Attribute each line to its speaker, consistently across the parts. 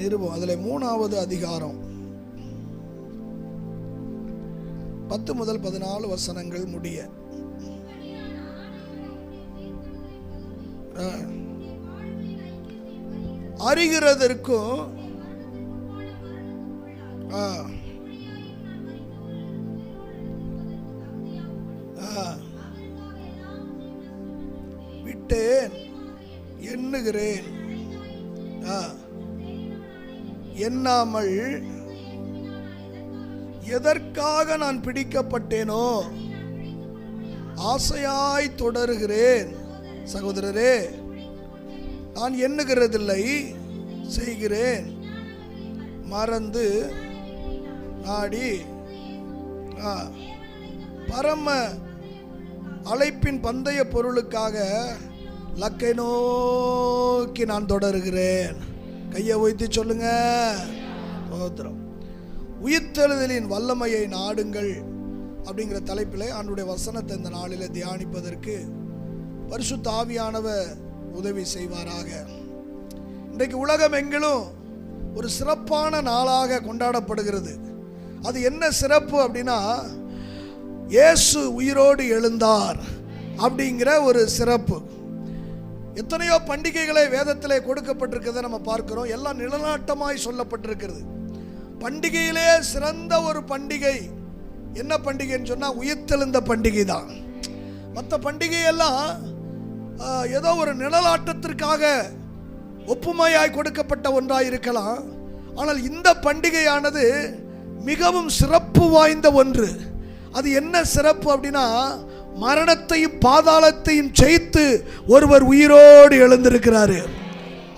Speaker 1: நிருபம் அதில் 3வது அதிகாரம் 10 முதல் 14 வசனங்கள் முடிய. அறிகிறதற்கும் விட்டேன் எண்ணுகிறேன், எண்ணாமல் எதற்காக நான் பிடிக்கப்பட்டேனோ ஆசையாய் தொடருகிறேன். சகோதரரே, நான் எண்ணுகிறதில்லை, செய்கிறேன், மறந்து நாடி பரம அழைப்பின் பந்தய பொருளுக்காக லக்கை நோக்கி நான் தொடருகிறேன். கையை வைத்து சொல்லுங்க. உயிர்த்தெழுதலின் வல்லமையை நாடுங்கள் அப்படிங்கிற தலைப்பில் ஆண்டுடைய வசனத்தை இந்த நாளில் தியானிப்பதற்கு பரிசுத்த ஆவியானவர் உதவி செய்வாராக. இன்றைக்கு உலகம் எங்கிலும் ஒரு சிறப்பான நாளாக கொண்டாடப்படுகிறது. அது என்ன சிறப்பு அப்படின்னா, இயேசு உயிரோடு எழுந்தார் அப்படிங்கிற ஒரு சிறப்பு. எத்தனையோ பண்டிகைகளை வேதத்திலே கொடுக்கப்பட்டிருக்கிறத நம்ம பார்க்கிறோம். எல்லாம் நிலநாட்டமாய் சொல்லப்பட்டிருக்கிறது. பண்டிகையிலே சிறந்த ஒரு பண்டிகை என்ன பண்டிகைன்னு சொன்னால் உயிர்த்தெழுந்த பண்டிகை தான். மற்ற பண்டிகையெல்லாம் ஏதோ ஒரு நிழலாட்டத்திற்காக ஒப்புமையாய் கொடுக்கப்பட்ட ஒன்றாய் இருக்கலாம். ஆனால் இந்த பண்டிகையானது மிகவும் சிறப்பு வாய்ந்த ஒன்று. அது என்ன சிறப்பு அப்படின்னா, மரணத்தையும் பாதாளத்தையும் ஜெயித்து ஒருவர் உயிரோடு எழுந்திருக்கிறாரு.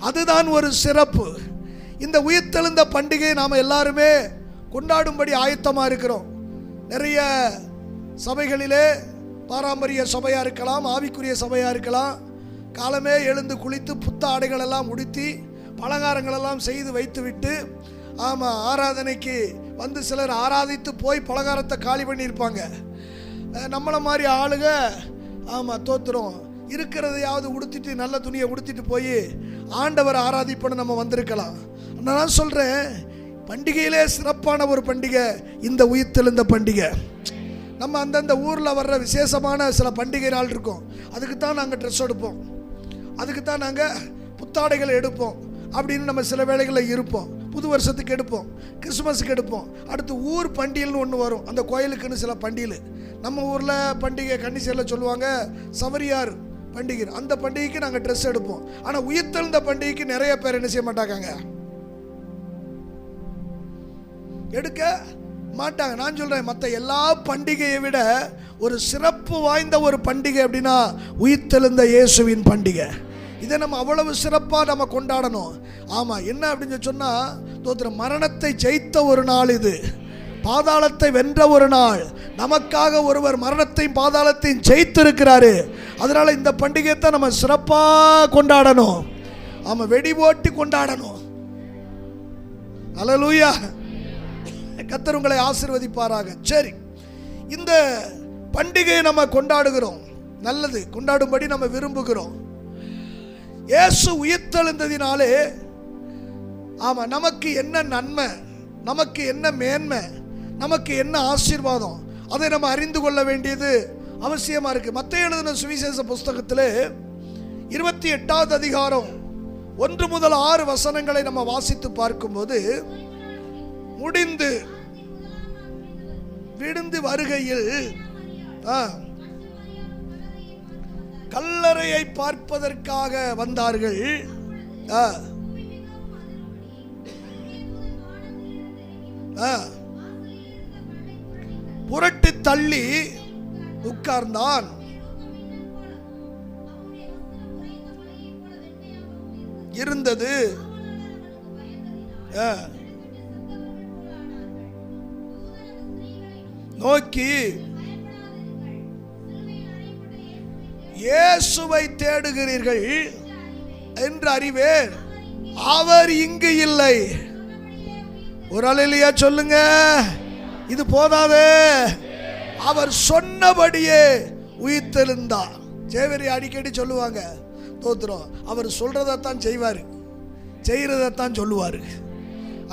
Speaker 1: அதுதான் ஒரு சிறப்பு. இந்த உயிர்த்தெழுந்த பண்டிகை நாம் எல்லாருமே கொண்டாடும்படி ஆயத்தமாக இருக்கிறோம். நிறைய சபைகளிலே பாரம்பரிய சபையாக இருக்கலாம், ஆவிக்குரிய சபையாக இருக்கலாம், காலமே எழுந்து குளித்து புத்த ஆடைகள் எல்லாம் உடுத்தி பலகாரங்களெல்லாம் செய்து வைத்து விட்டு ஆராதனைக்கு வந்து சிலர் ஆராதித்து போய் பலகாரத்தை காலி பண்ணியிருப்பாங்க. நம்மளை மாதிரி ஆளுங்க தோத்துறோம் இருக்கிறதையாவது உடுத்திட்டு நல்ல துணியை உடுத்திட்டு போய் ஆண்டவர் ஆராதிப்பன்னு நம்ம வந்திருக்கலாம். நான் சொல்கிறேன், பண்டிகையிலே சிறப்பான ஒரு பண்டிகை இந்த உயிர்த்தெழுந்த பண்டிகை. நம்ம அந்தந்த ஊரில் வர்ற விசேஷமான சில பண்டிகை நாள் இருக்கும். அதுக்கு தான் நாங்கள் ட்ரெஸ் எடுப்போம், அதுக்கு தான் நாங்கள் புத்தாடைகளை எடுப்போம் அப்படின்னு நம்ம சில வேளைகளில் இருப்போம். புது வருஷத்துக்கு எடுப்போம், கிறிஸ்மஸுக்கு எடுப்போம். அடுத்து ஊர் பண்டிகைன்னு ஒன்று வரும். அந்த கோயிலுக்குன்னு சில பண்டிகை. நம்ம ஊரில் பண்டிகை கன்னிசையில் சொல்லுவாங்க சவரியார் பண்டிகை. அந்த பண்டிகைக்கு நாங்கள் ட்ரெஸ் எடுப்போம். ஆனால் உயிர்த்தெழுந்த பண்டிகைக்கு நிறைய பேர் என்ன செய்ய மாட்டாங்க, எடுக்க மாட்டாங்க. நான் சொல்கிறேன், மற்ற எல்லா பண்டிகையை விட ஒரு சிறப்பு வாய்ந்த ஒரு பண்டிகை அப்படின்னா உயிர்த்தெழுந்த இயேசுவின் பண்டிகை. இதை நம்ம அவ்வளவு சிறப்பாக நம்ம கொண்டாடணும். ஆமாம், என்ன அப்படின்னு சொன்னால், தோத்திர மரணத்தை ஜெயித்த ஒரு நாள் இது, பாதாளத்தை வென்ற ஒரு நாள். நமக்காக ஒருவர் மரணத்தையும் பாதாளத்தையும் ஜெயித்திருக்கிறாரு. அதனால இந்த பண்டிகையை தான் நம்ம சிறப்பாக கொண்டாடணும். ஆமாம், வெடி போட்டு கொண்டாடணும். அல்லேலூயா. கர்த்தர் உங்களை ஆசீர்வதிப்பாராக. சரி, இந்த பண்டிகையை நம்ம கொண்டாடுகிறோம், நல்லது, கொண்டாடும்படி நம்ம விரும்புகிறோம். இயேசு உயிர்த்தெழுந்ததினாலே நமக்கு என்ன நன்மை, நமக்கு என்ன மேன்மை, நமக்கு என்ன ஆசீர்வாதம், அதை நம்ம அறிந்து கொள்ள வேண்டியது அவசியமாக இருக்குது. மத்தேயு எழுதின சுவிசேஷ புஸ்தகத்தில் 28வது அதிகாரம் 1 முதல் 6 வசனங்களை நம்ம வாசித்து பார்க்கும்போது, முடிந்து விடுந்து வருகையில் கல்லறையை பார்ப்பதற்காக வந்தார்கள். புரட்டி தள்ளி உட்கார்ந்தான். இருந்தது நோக்கி, இயேசுவை தேடுகிறீர்கள் என்று அறிவேன், அவர் இங்கு இல்லை. ஒரு அல்லேலூயா சொல்லுங்க. இது போதாது, அவர் சொன்னபடியே உயிர்த்தெழுந்தார். சேவரி அடிக்கடி சொல்லுவாங்க, தோத்திரம், அவர் சொல்றதான் செய்வார், செய்யறதான் சொல்லுவார்.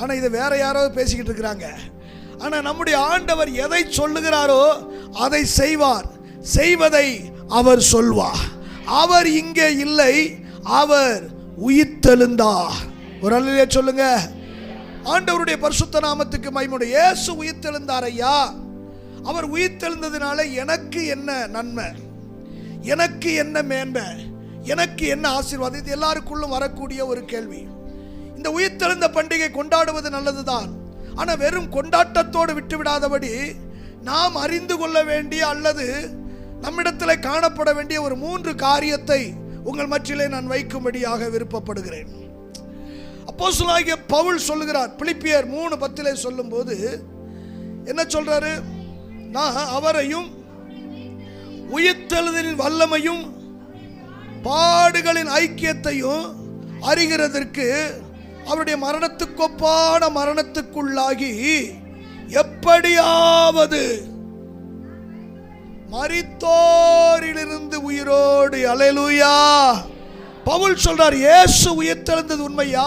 Speaker 1: ஆனா இதை வேற யாரோ பேசிக்கிட்டு இருக்கிறாங்க. ஆனா நம்முடைய ஆண்டவர் எதை சொல்லுகிறாரோ அதை செய்வார், செய்வதை அவர் சொல்வார். அவர் இங்கே இல்லை, அவர் உயிர்த்தெழுந்தார். ஒரு அல்லேலூயா சொல்லுங்க. ஆண்டவருடைய பரிசுத்த நாமத்துக்கு மகிமை. இயேசு உயிர்த்தெழுந்தார் ஐயா. அவர் உயிர்த்தெழுந்ததினால எனக்கு என்ன நன்மை, எனக்கு என்ன மேன்மை, எனக்கு என்ன ஆசீர்வாதம்? இது எல்லாருக்குள்ளும் வரக்கூடிய ஒரு கேள்வி. இந்த உயிர்த்தெழுந்த பண்டிகை கொண்டாடுவது நல்லதுதான். ஆனால் வெறும் கொண்டாட்டத்தோடு விட்டுவிடாதபடி நாம் அறிந்து கொள்ள வேண்டிய அல்லது நம்மிடத்தில் காணப்பட வேண்டிய ஒரு 3 காரியத்தை உங்கள் மத்தியிலே நான் வைக்கும்படியாக விருப்பப்படுகிறேன். அப்போஸ்தலனாகிய பவுல் சொல்லுகிறார், பிலிப்பியர் 3:10 சொல்லும்போது என்ன சொல்றாரு? நான் அவரையும் உயிர்த்தெழுதலின் வல்லமையும் பாடுகளின் ஐக்கியத்தையும் அறிகிறதற்கு அவருடைய மரணத்துக்கொப்பான மரணத்துக்குள்ளாகி எப்படியாவது மரித்தோரிலிருந்து உயிரோடு. அல்லேலூயா. பவுல் சொல்றார், இயேசு உயிர்த்தெழுந்தது உண்மையா?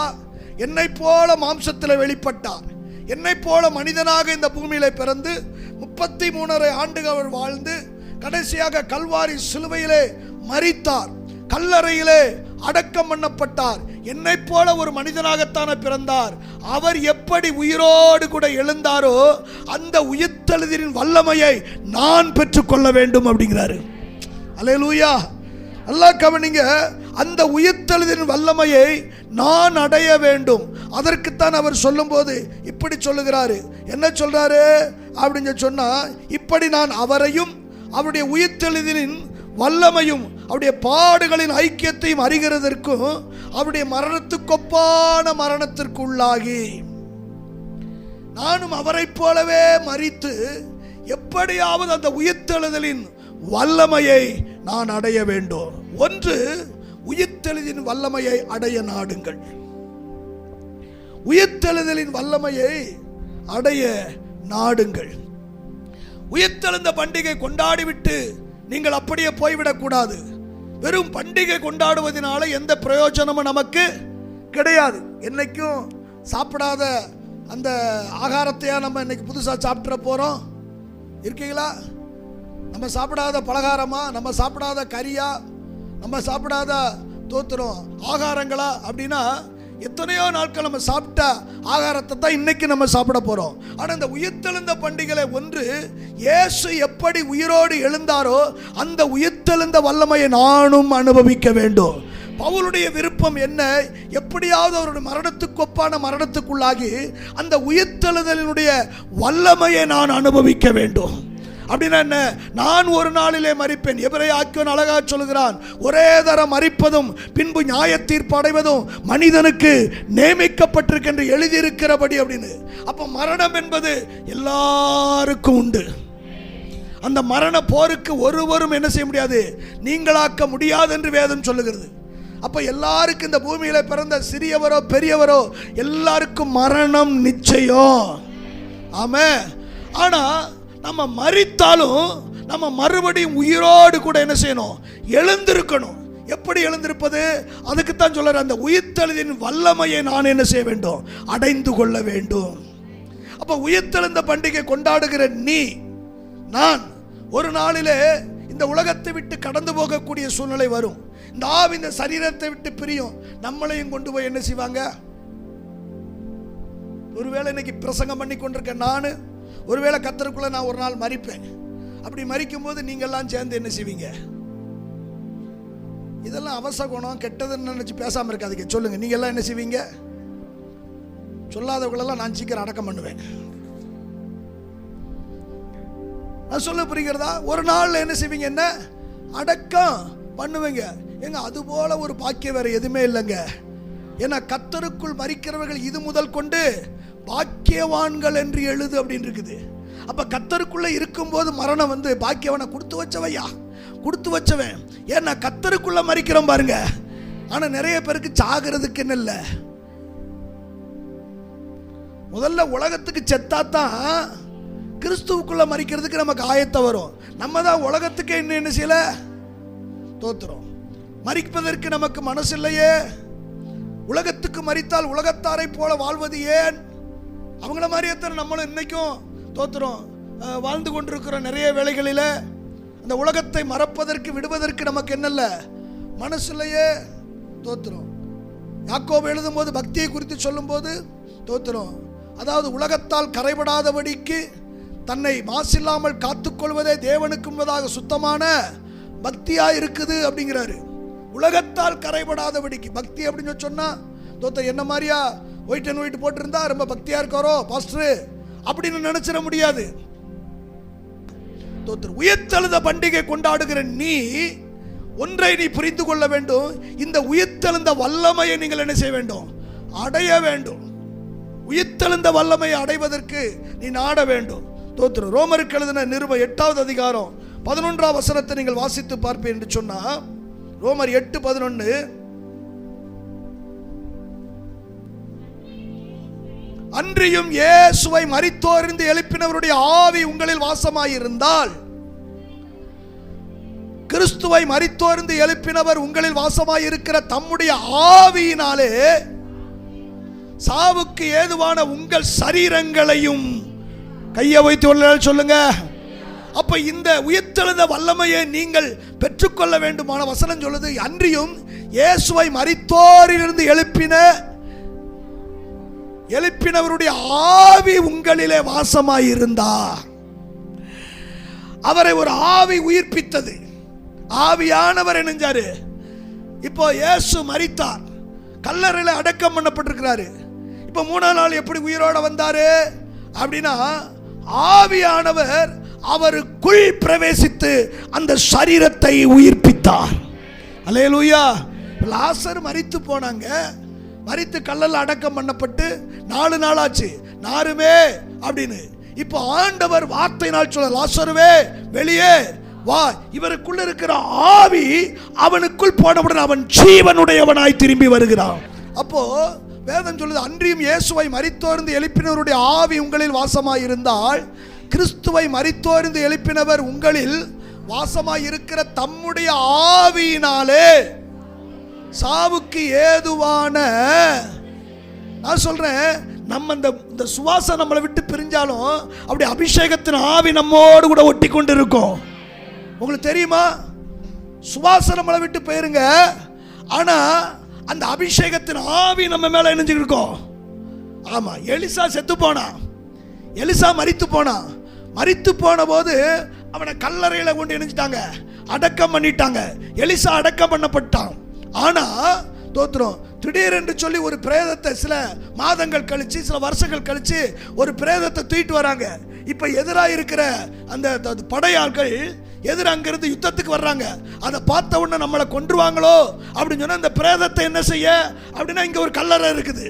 Speaker 1: என்னை போல மாம்சத்தில் வெளிப்பட்டார், என்னை போல மனிதனாக இந்த பூமியில பிறந்து 33 ஆண்டுகள் வாழ்ந்து கடைசியாக கல்வாரி சிலுவையிலே மரித்தார், கல்லறையிலே அடக்கம் பண்ணப்பட்டார். என்னை போல ஒரு மனிதனாகத்தானே பிறந்தார். அவர் எப்படி உயிரோடு கூட எழுந்தாரோ அந்த உயிர்த்தெழுதலின் வல்லமையை நான் பெற்றுக்கொள்ள வேண்டும் அப்படிங்கிறாரு. அல்லேலூயா. நல்லா கவனிங்க. அந்த உயிர்த்தெழுதலின் வல்லமையை நான் அடைய வேண்டும். அதற்குத்தான் அவர் சொல்லும்போது இப்படி சொல்லுகிறாரு. என்ன சொல்றாரு அப்படின்னு சொன்னா, இப்படி நான் அவரையும் அவருடைய உயிர்த்தெழுதலின் வல்லமையும் அவருடைய பாடுகளின் ஐக்கியத்தையும் அறிகிறதற்கும் அவருடைய மரணத்துக்கொப்பான மரணத்திற்குள்ளாகி நானும் அவரை போலவே மரித்து எப்படியாவது அந்த உயிர்த்தெழுதலின் வல்லமையை நான் அடைய வேண்டும். ஒன்று, உயிர்த்தெழுதலின் வல்லமையை அடைய நாடுங்கள். உயிர்த்தெழுதலின் வல்லமையை அடைய நாடுங்கள். உயிர்த்தெழுந்த பண்டிகை கொண்டாடிவிட்டு நீங்கள் அப்படியே போய்விடக்கூடாது. வெறும் பண்டிகை கொண்டாடுவதனால எந்த பிரயோஜனமும் நமக்கு கிடையாது. என்னைக்கும் சாப்பிடாத அந்த ஆகாரத்தையா நம்ம இன்னைக்கு புதுசாக சாப்பிட்ற போகிறோம்? இருக்கீங்களா? நம்ம சாப்பிடாத பலகாரமா, நம்ம சாப்பிடாத கறியா, நம்ம சாப்பிடாத தோத்துறோம் ஆகாரங்களா அப்படின்னா எத்தனையோ நாட்கள் நம்ம சாப்பிட்ட ஆகாரத்தை தான் இன்னைக்கு நம்ம சாப்பிட போறோம். ஆனால் இந்த உயிர்த்தெழுந்த பண்டிகை ஒன்று, இயேசு எப்படி உயிரோடு எழுந்தாரோ அந்த உயிர்த்தெழுந்த வல்லமையை நானும் அனுபவிக்க வேண்டும். பவுலுடைய விருப்பம் என்ன? எப்படியாவது அவருடைய மரணத்துக்கொப்பான மரணத்துக்குள்ளாகி அந்த உயிர்த்தெழுதலினுடைய வல்லமையை நான் அனுபவிக்க வேண்டும். அப்படின்னா என்ன? நான் ஒரு நாளிலே மரிப்பேன். எபிரேயன் அழகா சொல்கிறான், ஒரே தரம் மரிப்பதும் பின்பு நியாய தீர்ப்பு அடைவதும் மனிதனுக்கு நியமிக்கப்பட்டிருக்கு என்று எழுதியிருக்கிறபடி அப்படின்னு. அப்ப மரணம் என்பது எல்லாருக்கும் உண்டு. அந்த மரண போருக்கு ஒருவரும் என்ன செய்ய முடியாது, நீங்களாக்க முடியாது என்று வேதம் சொல்லுகிறது. அப்ப எல்லாருக்கும் இந்த பூமியில பிறந்த சிறியவரோ பெரியவரோ எல்லாருக்கும் மரணம் நிச்சயம். ஆமே. ஆனா நம்ம மரித்தாலும் நம்ம மறுபடியும் உயிரோடு கூட என்ன செய்யணும்? எழுந்திருக்கணும். எப்படி எழுந்திருப்பது? அதுக்குத்தான் சொல்ற, அந்த உயிர்த்தெழுதலின் வல்லமையை நான் என்ன செய்ய வேண்டும்? அடைந்து கொள்ள வேண்டும். அப்ப உயிர்த்தெழுந்த பண்டிகை கொண்டாடுகிற நீ நான் ஒரு நாளிலே இந்த உலகத்தை விட்டு கடந்து போகக்கூடிய சூழ்நிலை வரும். இந்த ஆவி இந்த சரீரத்தை விட்டு பிரியும். நம்மளையும் கொண்டு போய் என்ன செய்வாங்க? ஒருவேளை இன்னைக்கு பிரசங்கம் பண்ணி கொண்டிருக்கேன் நான், ஒருவேளை கர்த்தருக்குள்ள நான் ஒரு நாள் மரிப்பேன். அப்படி மரிக்கும் போது நீங்கள்லாம் சேர்ந்து என்ன செய்வீங்க? இதெல்லாம் அவசகுணம் கெட்டதுன்னு நினைச்சு பேசாம இருக்காதீங்க. சொல்லுங்க, நீங்க எல்லாம் என்ன செய்வீங்க? சொல்லாதவங்களெல்லாம் நான் சீக்கிரம் அடக்கம் பண்ணுவேன். நான் சொல்ல புரிகிறதா? ஒரு நாள் என்ன செய்வீங்க? என்ன அடக்கம் பண்ணுவீங்க. எங்க அது போல ஒரு பாக்கியம் வேற எதுவுமே இல்லைங்க. ஏன்னா கர்த்தருக்குள் மரிக்கிறவர்கள் இது முதல் கொண்டு பாக்கியவான்கள் என்று எழுது அப்படின்னு இருக்குது. அப்ப கர்த்தருக்குள்ள இருக்கும்போது மரணம் வந்து பாக்கியவனை கொடுத்து வச்சவையா, கொடுத்து வச்சவன். ஏன்னா கர்த்தருக்குள்ள மரிக்கிறோம் பாருங்க. ஆனா நிறைய பேருக்கு சாகிறதுக்கு என்ன இல்லை. முதல்ல உலகத்துக்கு செத்தாதான் கிறிஸ்துவுக்குள்ள மரிக்கிறதுக்கு நமக்கு ஆயத்தம் வரும். நம்ம தான் உலகத்துக்கு என்ன செய்யல, தோத்துறோம். மரிப்பதற்கு நமக்கு மனசு இல்லையே. உலகத்துக்கு மரித்தால் உலகத்தாரை போல வாழ்வது ஏன்? அவங்கள மாதிரியே தான் நம்மளும் இன்னைக்கும் தோத்துறோம் வாழ்ந்து கொண்டிருக்கிற நிறைய வேளைகளில். அந்த உலகத்தை மறப்பதற்கு விடுவதற்கு நமக்கு என்னல்ல, மனசுலையே தோத்துறோம். யாக்கோபு எழுதும் போது பக்தியை குறித்து சொல்லும் போது தோத்துறோம். அதாவது உலகத்தால் கரைபடாதபடிக்கு தன்னை மாசில்லாமல் காத்துக்கொள்வதே தேவனுக்கு முன்பதாக சுத்தமான பக்தியா இருக்குது அப்படிங்கிறாரு. உலகத்தால் கரைபடாதபடிக்கு பக்தி அப்படின்னு சொன்னா தோத்த என்ன மாதிரியா ஒயிட் அண்ட் ஒயிட் போட்டிருந்தா ரொம்ப பக்தியா இருக்காரோ பாஸ்டர் அப்படின்னு நினைச்சிட முடியாது. உயிர்த்தெழுந்த பண்டிகை கொண்டாடுகிற நீ ஒன்றை நீ புரிந்து கொள்ள வேண்டும். இந்த உயிர்த்தெழுந்த வல்லமையை நீங்கள் என்ன செய்ய வேண்டும்? அடைய வேண்டும். உயிர்த்தெழுந்த வல்லமையை அடைவதற்கு நீ நாட வேண்டும். தோத்திரம். ரோமருக்கு எழுதின நிருபம் 8வது அதிகாரம் 11ஆம் வசனத்தை நீங்கள் வாசித்து பார்ப்பீர்கள் என்று சொன்னா, ரோமர் 8:11, அன்றியும் இயேசுவை மரித்தோரிலிருந்து எழுப்பினவருடைய ஆவி உங்களில் வாசமாயிருந்தால், கிறிஸ்துவை மரித்தோரிலிருந்து எழுப்பினவர் உங்களில் வாசமாயிருக்கிற தம்முடைய ஆவியினாலே சாவுக்கு ஏதுவான உங்கள் சரீரங்களையும் கையை வைத்து சொல்லுங்க. அப்ப இந்த உயிர்த்தெழுந்த வல்லமையை நீங்கள் பெற்றுக்கொள்ள வேண்டுமான வசனம் சொல்லுது, அன்றியும் இயேசுவை மரித்தோரிலிருந்து எழுப்பினவருடைய ஆவி உங்களிலே வாசமாயிருந்தார். அவரை ஒரு ஆவி உயிர்ப்பித்தது. ஆவியானவர் என்னஞ்சாரு? இப்போ இயேசு மரித்தார், கல்லறையில் அடக்கம் பண்ணப்பட்டிருக்கிறாரு. இப்போ 3ஆம் நாள் எப்படி உயிரோட வந்தாரு அப்படின்னா, ஆவியானவர் அவருக்குள் பிரவேசித்து அந்த சரீரத்தை உயிர்ப்பித்தார். அல்லேலூயா. லாசர் மரித்து போனாங்க, மரித்து கல்லல் அடக்கம் பண்ணப்பட்டு 4 நாள் ஆச்சு, நாருமே அப்படின்னு. இப்போ ஆண்டவர் வார்த்தையினால் சொல்ல, லாசருவே வெளியே வா. இவருக்குள்ள இருக்கிற ஆவி அவனுக்குள் போனவுடன் அவன் ஜீவனுடையவனாய் திரும்பி வருகிறான். அப்போ வேதம் சொல்லுது, அன்றியும் இயேசுவை மரித்தோர்ந்து எழுப்பினவருடைய ஆவி உங்களில் வாசமாயிருந்தால், கிறிஸ்துவை மரித்தோர்ந்து எழுப்பினவர் உங்களில் வாசமாயிருக்கிற தம்முடைய ஆவியினாலே சாவுக்கு ஏதுவான, நான் சொல்றேன், நம்ம இந்த சுவாசம் நம்மளை விட்டு பிரிஞ்சாலும் அப்படி அபிஷேகத்தின் ஆவி நம்மோடு கூட ஒட்டி கொண்டு இருக்கும். உங்களுக்கு தெரியுமா? சுவாசம் நம்மளை விட்டு போயிருங்க, ஆனா அந்த அபிஷேகத்தின் ஆவி நம்ம மேல இணைஞ்சுக்கிட்டு இருக்கோம். ஆமா, எலிசா செத்து போனான், எலிசா மரித்து போனான். மரித்து போன போது அவனை கல்லறையில கொண்டு இணைஞ்சிட்டாங்க, அடக்கம் பண்ணிட்டாங்க. எலிசா அடக்கம் பண்ணப்பட்டான். ஆனா தோத்திரம், திடீரென்று சொல்லி ஒரு பிரேதத்தை சில மாதங்கள் கழிச்சு, சில வருஷங்கள் கழிச்சு ஒரு பிரேதத்தை தூக்கிட்டு வராங்க. இப்ப எதிராக இருக்கிற அந்த படையாட்கள் எதிர அங்கிருந்து யுத்தத்துக்கு வர்றாங்க. அதை பார்த்த உடனே நம்மளை கொன்றுவாங்களோ அப்படின்னு சொன்னா, அந்த பிரேதத்தை என்ன செய்ய அப்படின்னா, இங்க ஒரு கல்லறை இருக்குது,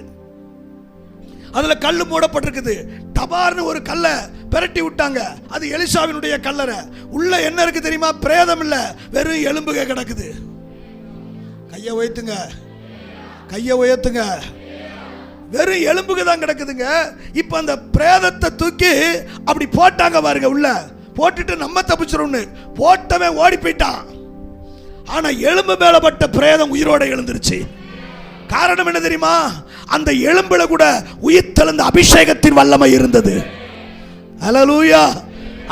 Speaker 1: அதுல கல்லு மூடப்பட்டிருக்குது. டபார்னு ஒரு கல்லை பெரட்டி விட்டாங்க. அது எலிசாவினுடைய கல்லறை. உள்ள என்ன இருக்கு தெரியுமா? பிரேதம் இல்ல, வெறும் எலும்புக கிடக்குது. கையை உயர்த்துங்க, கையை உயர்த்துங்க. வெறும் எலும்புக தான் கிடக்குதுங்க. இப்ப அந்த பிரேதத்தை தூக்கி அப்படி போட்டாங்க பாருங்க, உள்ள போட்டுட்டு நம்ம தப்பிச்சிரும்னு போட்டவன் ஓடி போயிட்டான். ஆனா எலும்பு மேல பட்ட பிரேதம் உயிரோட எழுந்துருச்சு. காரணம் என்ன தெரியுமா? அந்த எலும்புல கூட உயிர்த்தெழுந்த அபிஷேகத்தின் வல்லமை இருந்தது. ஹல்லேலூயா.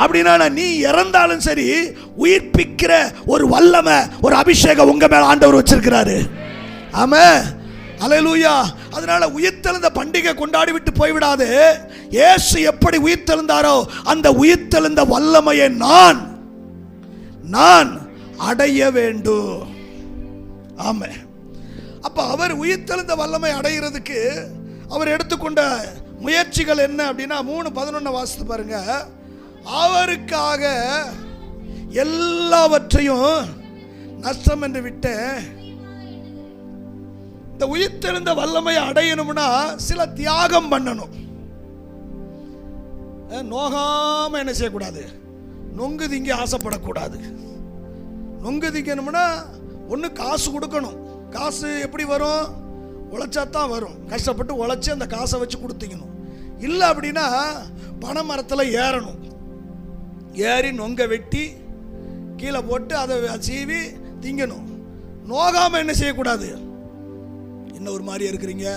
Speaker 1: அப்படின்னா நீ இறந்தாலும் சரி, உயிர்ப்பிக்கிற ஒரு வல்லமை, ஒரு அபிஷேகம் உங்க மேல ஆண்டவர் வச்சிருக்கிறாரு. ஆமென். ஹல்லேலூயா. அதனால உயிர்த்தெழுந்த பண்டிகை கொண்டாடி விட்டு போய்விடாது. இயேசு எப்படி உயிர்த்தெழுந்தாரோ அந்த உயிர்த்தெழுந்த வல்லமையை நான் அடைய வேண்டும். ஆமென். அப்ப அவர் உயிர்த்தெழுந்த வல்லமை அடைகிறதுக்கு அவர் எடுத்துக்கொண்ட முயற்சிகள் என்ன அப்படின்னா, 3:11 வாசித்து பாருங்க. அவருக்காக எல்லாவற்றையும் நஷ்டம் என்று விட்டேன். இந்த உயிர்த்தெழுந்த வல்லமையை அடையணும்னா சில தியாகம் பண்ணணும். நோகாம என்ன செய்யக்கூடாது? நொங்கு திங்க ஆசைப்படக்கூடாது. நொங்கு திங்கணும்னா ஒன்று காசு கொடுக்கணும். காசு எப்படி வரும்? உழைச்சா தான் வரும். கஷ்டப்பட்டு உழைச்சி அந்த காசை வச்சு கொடுத்தீங்கணும். இல்லை அப்படின்னா பனை மரத்தில் ஏறணும். ஏறி நொங்க வெட்டி கீழே போட்டு அதை சீவி திங்கணும். நோகாமல் என்ன செய்யக்கூடாது? என்ன ஒரு மாதிரி இருக்கிறீங்க?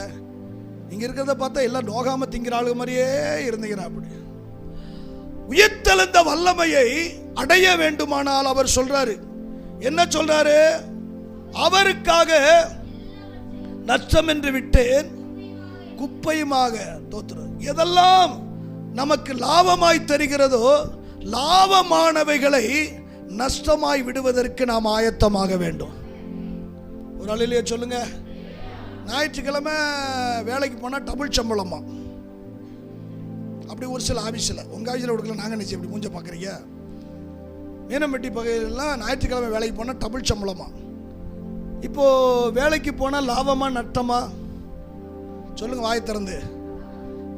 Speaker 1: இங்க இருக்கிறத பார்த்தா எல்லாம் நோகாம திங்கிற ஆளு மாதிரியே இருந்தீங்க. அப்படி உயிர்த்தெழுந்த வல்லமையை அடைய வேண்டுமானால் அவர் சொல்றாரு, என்ன சொல்றாரு? அவருக்காக நஷ்டம் என்று விட்டேன், குப்பையுமாக. தோத்திரம். எதெல்லாம் நமக்கு லாபமாய் தெரிகிறதோ லாபமானவைகளை நஷ்டமாய் விடுவதற்கு நாம் ஆயத்தமாக வேண்டும். ஒரு ஆளிலேயே சொல்லுங்க. ஞாயிற்றுக்கிழமை வேலைக்கு போனால் டபுள் சம்பளமா? அப்படி ஒரு சில ஆஃபீஸில், உங்கள் ஆஃபீஸில் கொடுக்கல, நாங்கள் நினச்சி இப்படி மூஞ்ச பார்க்குறீங்க. மீனம்பட்டி பகுதியிலாம் ஞாயிற்றுக்கிழமை வேலைக்கு போனால் டபுள் சம்பளமா? இப்போது வேலைக்கு போனால் லாபமா நட்டமா? சொல்லுங்கள் வாய் திறந்து.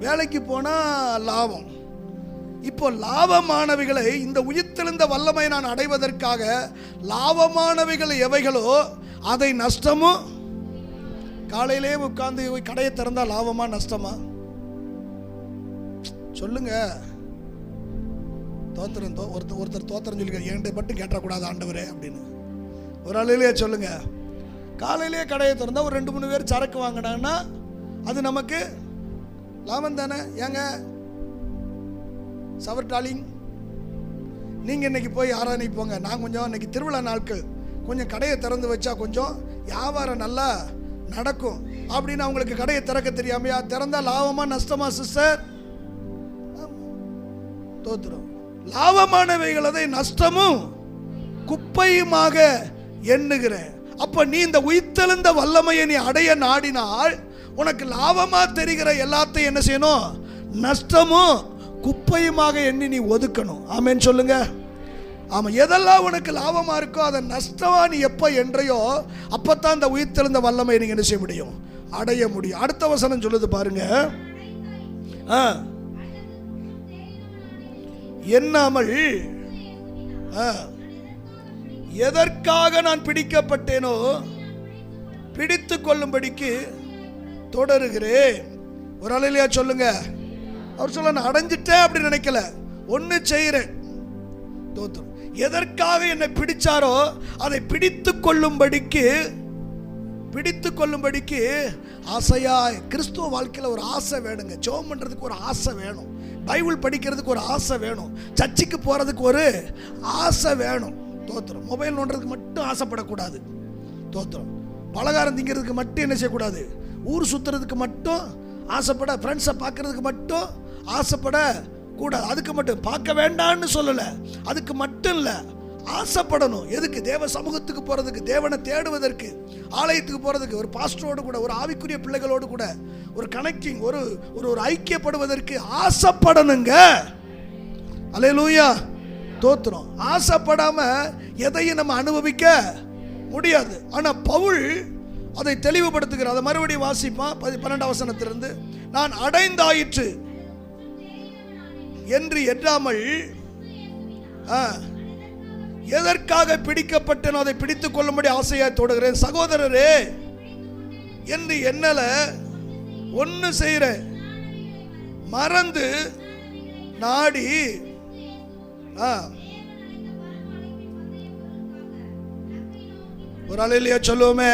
Speaker 1: வேலைக்கு போனால் லாபம். இப்போ லாபமானவைகளை, இந்த உயிர்த்தெழுந்த வல்லமை நான் அடைவதற்காக லாபமானவைகள் எவைகளோ அதை நஷ்டமும். காலையிலே உட்கார்ந்து கடையை திறந்தா லாபமா நஷ்டமா? சொல்லுங்க. தோத்திரம். ஒருத்தர் தோத்திரம் சொல்லிக்க, என்கிட்ட மட்டும் கேட்டக்கூடாது ஆண்டவரே அப்படின்னு. ஒரு ஆளிலேயே சொல்லுங்க. காலையிலேயே கடையை திறந்தா ஒரு 2-3 பேர் சரக்கு வாங்கினாங்கன்னா அது நமக்கு லாபம் தானே? ஏங்க சவர்டாலிங், நீங்கள் இன்னைக்கு போய் ஆராதனைக்கு போங்க. நான் கொஞ்சம் இன்னைக்கு திருவிழா நாட்கள், கொஞ்சம் கடையை திறந்து வச்சா கொஞ்சம் வியாபாரம் நல்லா நடக்கும் அப்படின்னு அவங்களுக்கு கடையை திறக்க தெரியாமையா? திறந்தா லாபமா நஷ்டமா சிஸ்டர்? தோத்திரம். லாபமானவைகள் அதை நஷ்டமும் குப்பையுமாக எண்ணுகிறேன். அப்ப நீ இந்த உயிர்த்தெழுந்த வல்லமையை நீ அடைய நாடினால் உனக்கு லாபமா தெரிகிற எல்லாத்தையும் என்ன செய்யணும்? நஷ்டமும் குப்பையுமாக எண்ணி நீ ஒதுக்கணும். ஆமென் சொல்லுங்க. ஆமா, எதெல்லாம் உனக்கு லாபமா இருக்கோ அதை நஷ்டமா நீ எப்ப என்றையோ அப்பத்தான் இந்த உயிர்த்தெழுந்த வல்லமையை நீங்க என்ன செய்ய முடியும்? அடைய முடியும். அடுத்த வசனம் சொல்லுது பாருங்க. எண்ணாமல் எதற்காக நான் பிடிக்கப்பட்டேனோ பிடித்து கொள்ளும்படிக்கு தொடருகிறேன். ஒரு ஆளிலையா சொல்லுங்க. அவர் சொல்ல, நான் அடைஞ்சிட்டேன் அப்படி நினைக்கல, ஒன்னு செய்கிறேன். தோத்திரம். எதற்காக என்னை பிடிச்சாரோ அதை பிடித்து கொள்ளும்படிக்கு ஆசையா. கிறிஸ்துவ வாழ்க்கையில் ஒரு ஆசை வேணுங்க. ஜெபம் பண்றதுக்கு ஒரு ஆசை வேணும், பைபிள் படிக்கிறதுக்கு ஒரு ஆசை வேணும், சர்ச்சுக்கு போறதுக்கு ஒரு ஆசை வேணும். தோத்திரம். மொபைல் நோண்டுறதுக்கு மட்டும் ஆசைப்படக்கூடாது. தோத்திரம். பலகாரம் திங்கிறதுக்கு மட்டும் என்ன செய்யக்கூடாது? ஊர் சுத்துறதுக்கு மட்டும் ஆசைப்பட, ஃப்ரெண்ட்ஸை பார்க்கறதுக்கு மட்டும் ஆசைப்பட கூடாது. அதுக்கு மட்டும் பார்க்க வேண்டான்னு சொல்லலை, அதுக்கு மட்டும் இல்லை, ஆசைப்படணும். எதுக்கு? தேவ சமூகத்துக்கு போறதுக்கு, தேவனை தேடுவதற்கு, ஆலயத்துக்கு போறதுக்கு, ஒரு பாஸ்டரோடு கூட, ஒரு ஆவிக்குரிய பிள்ளைகளோடு கூட ஒரு கனெக்டிங், ஒரு ஐக்கியப்படுவதற்கு ஆசைப்படணுங்க. அல்லேலூயா. தோத்திரம். ஆசைப்படாம எதையும் நம்ம அனுபவிக்க முடியாது. ஆனா பவுல் அதை தெளிவுபடுத்துகிறார். அதை மறுபடியும் வாசிப்பான் 12ஆம் வசனத்திலிருந்து. நான் அடைந்தாயிற்று என்று எண்ணாமல் எதற்காக பிடிக்கப்பட்டேனோ அதை பிடித்துக் கொள்ளும்படி ஆசையாய் தோடுகிறேன். சகோதரரே என்று எண்ணல, ஒன்னு செய்யற, மறந்து நாடி. ஒரு ஆளிலையா சொல்லுவோமே.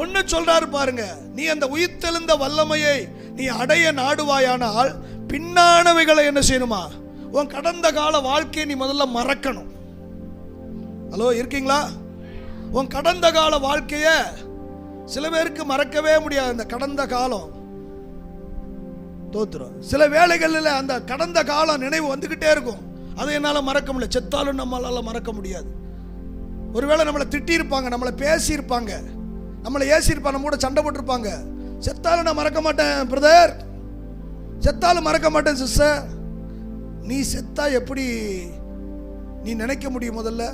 Speaker 1: ஒன்னு சொல்றாரு பாருங்க. நீ அந்த உயிர்த்தெழுந்த வல்லமையை நீ அடைய நாடுவாயானால் பின்னானவைகளை என்ன செய்யணுமா? உன் கடந்த கால வாழ்க்கையை நீ முதல்ல மறக்கணும். ஹலோ, இருக்கீங்களா? உன் கடந்த கால வாழ்க்கைய சில பேருக்கு மறக்கவே முடியாது. இந்த கடந்த காலம் தோத்துரும். சில வேளைகளில் அந்த கடந்த காலம் நினைவு வந்துகிட்டே இருக்கும். அதை என்னால் மறக்க முடியல. செத்தாலும் நம்மளால மறக்க முடியாது. ஒருவேளை நம்மளை திட்டியிருப்பாங்க, நம்மளை பேசியிருப்பாங்க, நம்மளை ஏசியிருப்பாங்க, நம்ம கூட சண்டை போட்டிருப்பாங்க. செத்தாலும் நான் மறக்க மாட்டேன் பிரதர், செத்தாலும் மறக்க மாட்டேன் சிஸ்டர். நீ செத்தா எப்படி நீ நினைக்க முடியும்? முதல்ல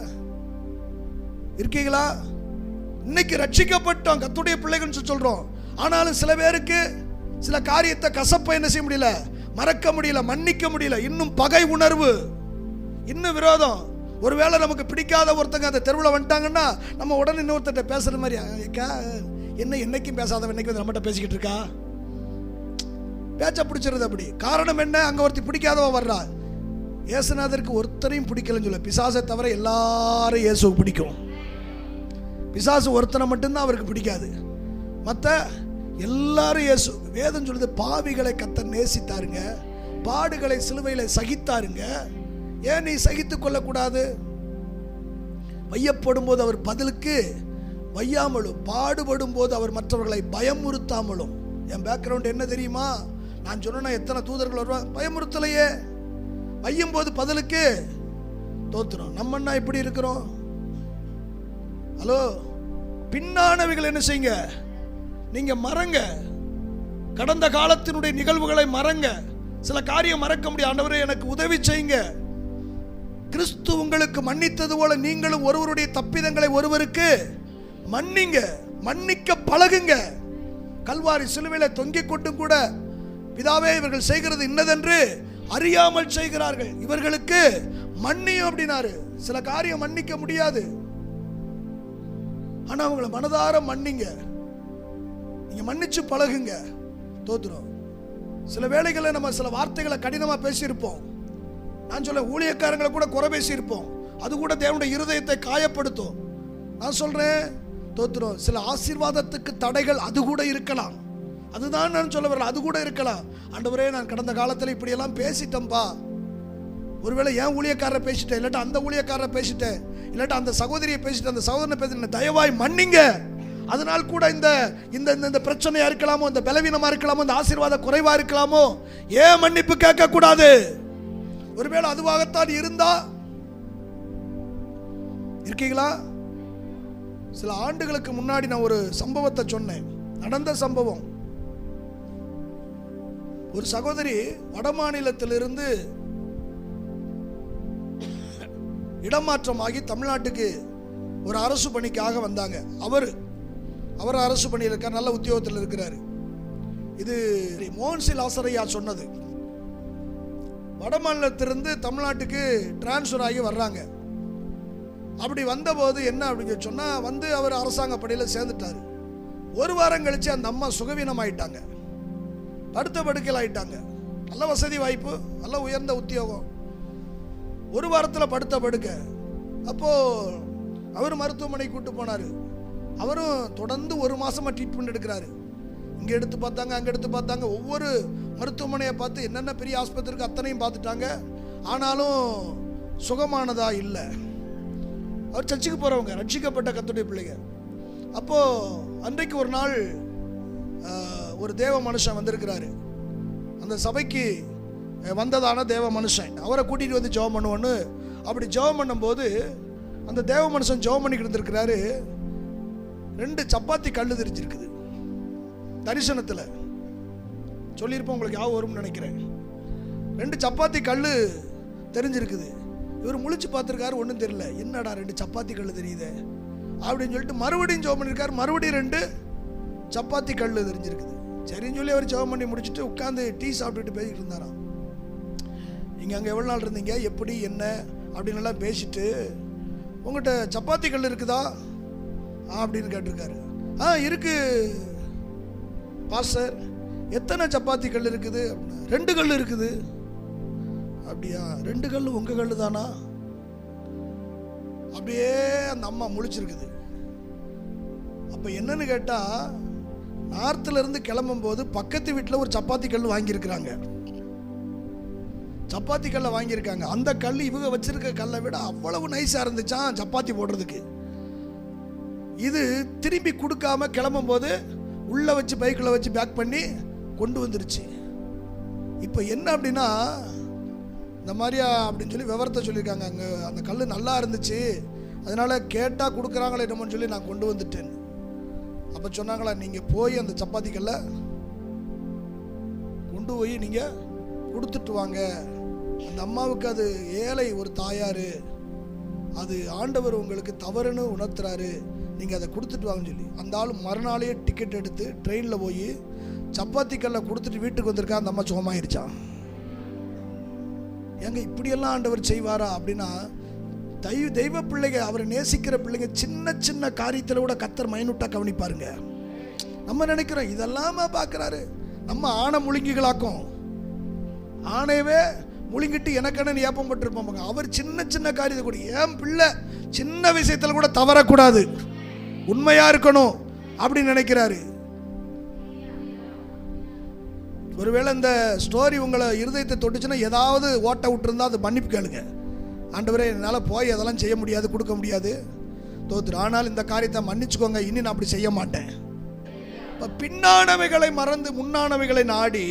Speaker 1: இருக்கீங்களா? இன்னைக்கு ரட்சிக்கப்பட்டோம், கர்த்தருடைய பிள்ளைகள் சொல்றோம். ஆனாலும் சில பேருக்கு சில காரியத்தை, கசப்பை என்ன செய்ய முடியல, மறக்க முடியல, மன்னிக்க முடியல. இன்னும் பகை உணர்வு, இன்னும் விரோதம். ஒருவேளை நமக்கு பிடிக்காத ஒருத்தங்க அந்த தெருவில் வந்துட்டாங்கன்னா நம்ம உடனே இன்னொருத்தட்ட பேசுற மாதிரி, என்ன என்னைக்கும் பேசாதவன் இன்னைக்கு நம்மகிட்ட பேசிக்கிட்டு இருக்கா, பேச்ச பிடிச்சிருது. அப்படி காரணம் என்ன? அங்க ஒருத்தி பிடிக்காதவ வர்றா. இயேசுநாதருக்கு ஒருத்தரையும் பிடிக்கலன்னு சொல்ல, பிசாசை தவிர எல்லாரும் இயேசுவுக்கு பிடிக்கும். பிசாசு ஒருத்தனை மட்டும்தான் அவருக்கு பிடிக்காது, மற்ற எல்லாரும் இயேசு. வேதம் சொல்லுது பாவிகளை கர்த்தர் நேசித்தாருங்க, பாடுகளை சிலுவையில் சகித்தாருங்க. ஏன் நீ சகித்துக் கொள்ளக்கூடாது? வையப்படும் போது அவர் பதிலுக்கு வையாமலும், பாடுபடும் போது அவர் மற்றவர்களை பயமுறுத்தாமலும். என் பேக்ரவுண்ட் என்ன தெரியுமா? நான் சொன்னா எத்தனை தூதர்கள் வருவாங்க, பயமுறுத்தலையே. வையும் போது பதிலுக்கு தோத்துறோம். நம்மன்னா இப்படி இருக்கிறோம். ஹலோ, பின்னானவைகள் என்ன செய்யுங்க? நீங்க மறங்க, கடந்த காலத்தினுடைய நிகழ்வுகளை மறங்க. சில காரியம் மறக்க முடியும். ஆண்டவரே எனக்கு உதவி செய்யுங்க. கிறிஸ்து உங்களுக்கு மன்னித்தது போல நீங்களும் ஒருவருடைய தப்பிதங்களை ஒருவருக்கு மன்னிங்க, மன்னிக்க பழகுங்க. கல்வாரி சிலுவையில தொங்கிக் கொண்டும் கூட பிதாவே இவர்கள் செய்கிறது இன்னதென்று அறியாமல் செய்கிறார்கள், இவர்களுக்கு மன்னியும் அப்படின்னாரு. சில காரியம் மன்னிக்க முடியாது, ஆனா அவங்களை மனதார மன்னிங்க. நீங்க மன்னிச்சு பழகுங்க. தோத்துரும். சில வேளைகளை நம்ம சில வார்த்தைகளை கடினமா பேசியிருப்போம். நான் சொல்ல ஊழியக்காரங்களை கூட குறை பேசியிருப்போம். அது கூட தேவனுடைய இருதயத்தை காயப்படுத்தும். நான் சொல்றேன், தோத்துரும். சில ஆசீர்வாதத்துக்கு தடைகள் அது கூட இருக்கலாம். அதுதான் நான் சொல்ல வரல, அது கூட இருக்கலாம். ஆண்டவரே நான் கடந்த காலத்தில் இப்படியெல்லாம் பேசிட்டேன்பா. ஒருவேளை ஏன் ஊழியக்காரரை பேசிட்டேன், இல்லாட்டா அந்த ஊழியக்காரரை பேசிட்டேன், இல்லாட்டா அந்த சகோதரியை பேசிட்டேன், அந்த சகோதரனை பேசிட்டேன், தயவாய் மன்னிங்க. அதனால் கூட இந்த இந்த இந்த பிரச்சனையா இருக்கலாமோ, இந்த பலவீனமா இருக்கலாமோ, இந்த ஆசீர்வாத குறைவா இருக்கலாமோ, ஏன் மன்னிப்பு கேட்க கூடாது? ஒருவேளை அதுவாகத்தான் இருந்தா இருக்கீங்களா? சில ஆண்டுகளுக்கு முன்னாடி நான் ஒரு சம்பவத்தை சொன்னேன், நடந்த சம்பவம். ஒரு சகோதரி வடமாநிலத்திலிருந்து இடமாற்றமாகி தமிழ்நாட்டுக்கு ஒரு அரசு பணிக்காக வந்தாங்க. அவர் அரசு பணியில் இருக்கார், நல்ல உத்தியோகத்தில் இருக்கிறார். இது மோகன்சி லாசரையா சொன்னது. வடமாநிலத்திலிருந்து தமிழ்நாட்டுக்கு டிரான்ஸ்ஃபர் ஆகி வர்றாங்க. அப்படி வந்தபோது என்ன அப்படின்னு சொன்னா, வந்து அவர் அரசாங்க பணியில் சேர்ந்துட்டாரு. ஒரு வாரம் கழிச்சு அந்த அம்மா சுகவீனம் ஆயிட்டாங்க, படுத்த படுக்கையில் ஆயிட்டாங்க. நல்ல வசதி வாய்ப்பு, நல்ல உயர்ந்த உத்தியோகம். ஒரு வாரத்தில் படுத்த படுக்க. அப்போ அவர் மருத்துவமனை கூட்டு போனாரு. அவரும் தொடர்ந்து ஒரு மாசமா ட்ரீட்மெண்ட் எடுக்கிறாரு. இங்க எடுத்து பார்த்தாங்க, அங்க எடுத்து பார்த்தாங்க, ஒவ்வொரு மருத்துவமனையை பார்த்து என்னென்ன பெரிய ஆஸ்பத்திரிக்கு அத்தனையும் பார்த்துட்டாங்க. ஆனாலும் சுகமானதா இல்லை. அவர் சர்ச்சுக்கு போறவங்க, ரட்சிக்கப்பட்ட கர்த்தருடைய பிள்ளைங்க. அப்போ அன்றைக்கு ஒரு நாள் ஒரு தேவ மனுஷன் வந்திருக்கிறாரு. அந்த சபைக்கு வந்ததான தேவ மனுஷன் அவரை கூட்டிட்டு வந்து ஜெபம் பண்ணுவோன்னு. அப்படி ஜெபம் பண்ணும்போது அந்த தேவ மனுஷன் ஜெபம் பண்ணிக்கிட்டு இருந்திருக்கிறாரு. 2 சப்பாத்தி கல்லு தெரிஞ்சிருக்குது. தரிசனத்தில் சொல்லியிருப்போம், உங்களுக்கு யாவும் வரும்னு நினைக்கிறேன். 2 சப்பாத்தி கல்லு தெரிஞ்சிருக்குது. இவர் முழிச்சு பார்த்துருக்காரு, ஒன்றும் தெரியல. என்னடா 2 சப்பாத்தி கல்லு தெரியுது அப்படின்னு சொல்லிட்டு மறுபடியும் ஜெபம் பண்ணியிருக்காரு. மறுபடியும் 2 சப்பாத்தி கல்லு தெரிஞ்சிருக்குது. சரின்னு சொல்லி அவர் ஜெபம் பண்ணி முடிச்சுட்டு உட்காந்து டீ சாப்பிட்டுட்டு பேசிக்கிட்டு இருந்தாராம். நீங்கள் அங்கே எவ்வளோ நாள் இருந்தீங்க, எப்படி என்ன அப்படின்னு எல்லாம் பேசிட்டு, உங்கள்கிட்ட சப்பாத்தி கல் இருக்குதா அப்படின்னு கேட்டிருக்காரு. இருக்கு பாஸ்டர். எத்தனை சப்பாத்தி கல் இருக்குது? 2 கல் இருக்குது. அப்படியா? 2 கல் உங்க கல் தானா? அப்படியே அந்த அம்மா முழிச்சிருக்குது. அப்ப என்னன்னு கேட்டா, நார்த்ல இருந்து கிளம்பும் போது பக்கத்து வீட்டில் ஒரு சப்பாத்தி கல் வாங்கியிருக்கிறாங்க. சப்பாத்தி கல்லை வாங்கியிருக்காங்க. அந்த கல் இவங்க வச்சிருக்க கல்லை விட அவ்வளவு நைஸா இருந்துச்சான் சப்பாத்தி போடுறதுக்கு. இது திரும்பி கொடுக்காம கிளம்பும் போது உள்ள வச்சு பைக்கில் வச்சு பேக் பண்ணி கொண்டு வந்துருச்சு. இப்போ என்ன அப்படின்னா, இந்த மாதிரியா அப்படின்னு சொல்லி விவரத்தை சொல்லியிருக்காங்க. அங்கே அந்த கல் நல்லா இருந்துச்சு, அதனால கேட்டால் கொடுக்குறாங்களே என்னமோன்னு சொல்லி நான் கொண்டு வந்துட்டேன். அப்போ சொன்னாங்களா, நீங்கள் போய் அந்த சப்பாத்தி கல்லை கொண்டு போய் நீங்கள் கொடுத்துட்டு வாங்க. அந்த அம்மாவுக்கு அது ஏழை ஒரு தாயார், அது ஆண்டவர் உங்களுக்கு தவறுன்னு உணர்த்துறாரு, நீங்கள் அதை கொடுத்துட்டு வாங்கன்னு சொல்லி அந்த ஆள் மறுநாளே டிக்கெட் எடுத்து ட்ரெயினில் போய் சப்பாத்தி கல்லை கொடுத்துட்டு வீட்டுக்கு வந்திருக்கா. அந்த அம்மா சுகமாயிருச்சான். ஏங்க இப்படியெல்லாம் ஆண்டவர் செய்வாரா அப்படின்னா, தெய்வ பிள்ளைங்க, அவரை நேசிக்கிற பிள்ளைங்க சின்ன சின்ன காரியத்தில் கூட கர்த்தர் மைனூட்டா கவனிப்பாருங்க. நம்ம நினைக்கிறோம் இதெல்லாம் பார்க்குறாரு, நம்ம ஆணை முழுங்கிகளாக்கும், ஆணையவே முழுங்கிட்டு எனக்கென்னு ஏப்பம் பட்டிருப்பாங்க. அவர் சின்ன சின்ன காரியத்தை கூட, ஏன் பிள்ளை சின்ன விஷயத்தில் கூட தவறக்கூடாது, உண்மையா இருக்கணும் அப்படின்னு நினைக்கிறாரு. ஒருவேளை இந்த ஸ்டோரி உங்களை இருதயத்தை தொட்டுச்சுன்னா ஏதாவது ஓட்ட விட்டுருந்தா அது மன்னிப்பு கேளுங்க. ஆண்டவரே, என்னால் போய் அதெல்லாம் செய்ய முடியாது, கொடுக்க முடியாது, தோத்துரு. ஆனால் இந்த காரியத்தை மன்னிச்சுக்கோங்க, இனி நான் அப்படி செய்ய மாட்டேன். இப்போ பின்னானவைகளை மறந்து முன்னானவைகளை நாடி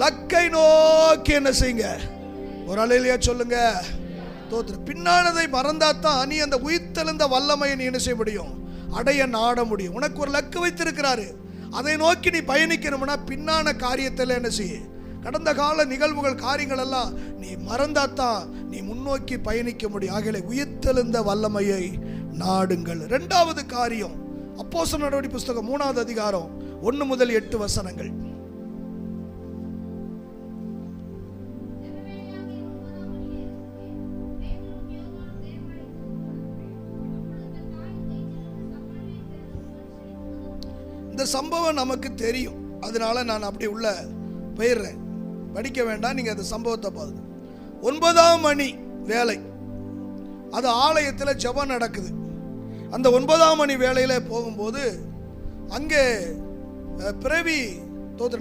Speaker 1: லக்கை நோக்கி என்ன செய்யுங்க? ஒரு அலையிலேயே சொல்லுங்க, தோத்துரு. பின்னானதை மறந்தாத்தான் நீ அந்த உயிர்த்தெழுந்த வல்லமையை நீ என்ன செய்ய முடியும்? அடைய நாட முடியும். உனக்கு ஒரு லக்கு வைத்திருக்கிறாரு, அதை நோக்கி நீ பயணிக்கணும்னா பின்னான காரியத்தில் என்ன செய்ய? கடந்த கால நிகழ்வுகள், காரியங்கள் எல்லாம் நீ மறந்தாத்தான் நீ முன்னோக்கி பயணிக்க முடியும். ஆகவே உயிர்த்தெழுந்த வல்லமையை நாடுங்கள். இரண்டாவது காரியம், அப்போஸ்தலர் நடவடிக்கை புஸ்தகம் 3வது அதிகாரம் 1 முதல் 8 வசனங்கள். இந்த சம்பவம் நமக்கு தெரியும், அதனால நான் அப்படி உள்ள போயிடுறேன், படிக்க வேண்டாம். நீங்க அந்த சம்பவத்தை பாருங்க. 9ஆம் மணி வேலை, அது ஆலயத்தில் ஜெபம் நடக்குது. அந்த 9ஆம் மணி வேலையில போகும்போது அங்கே பிறவி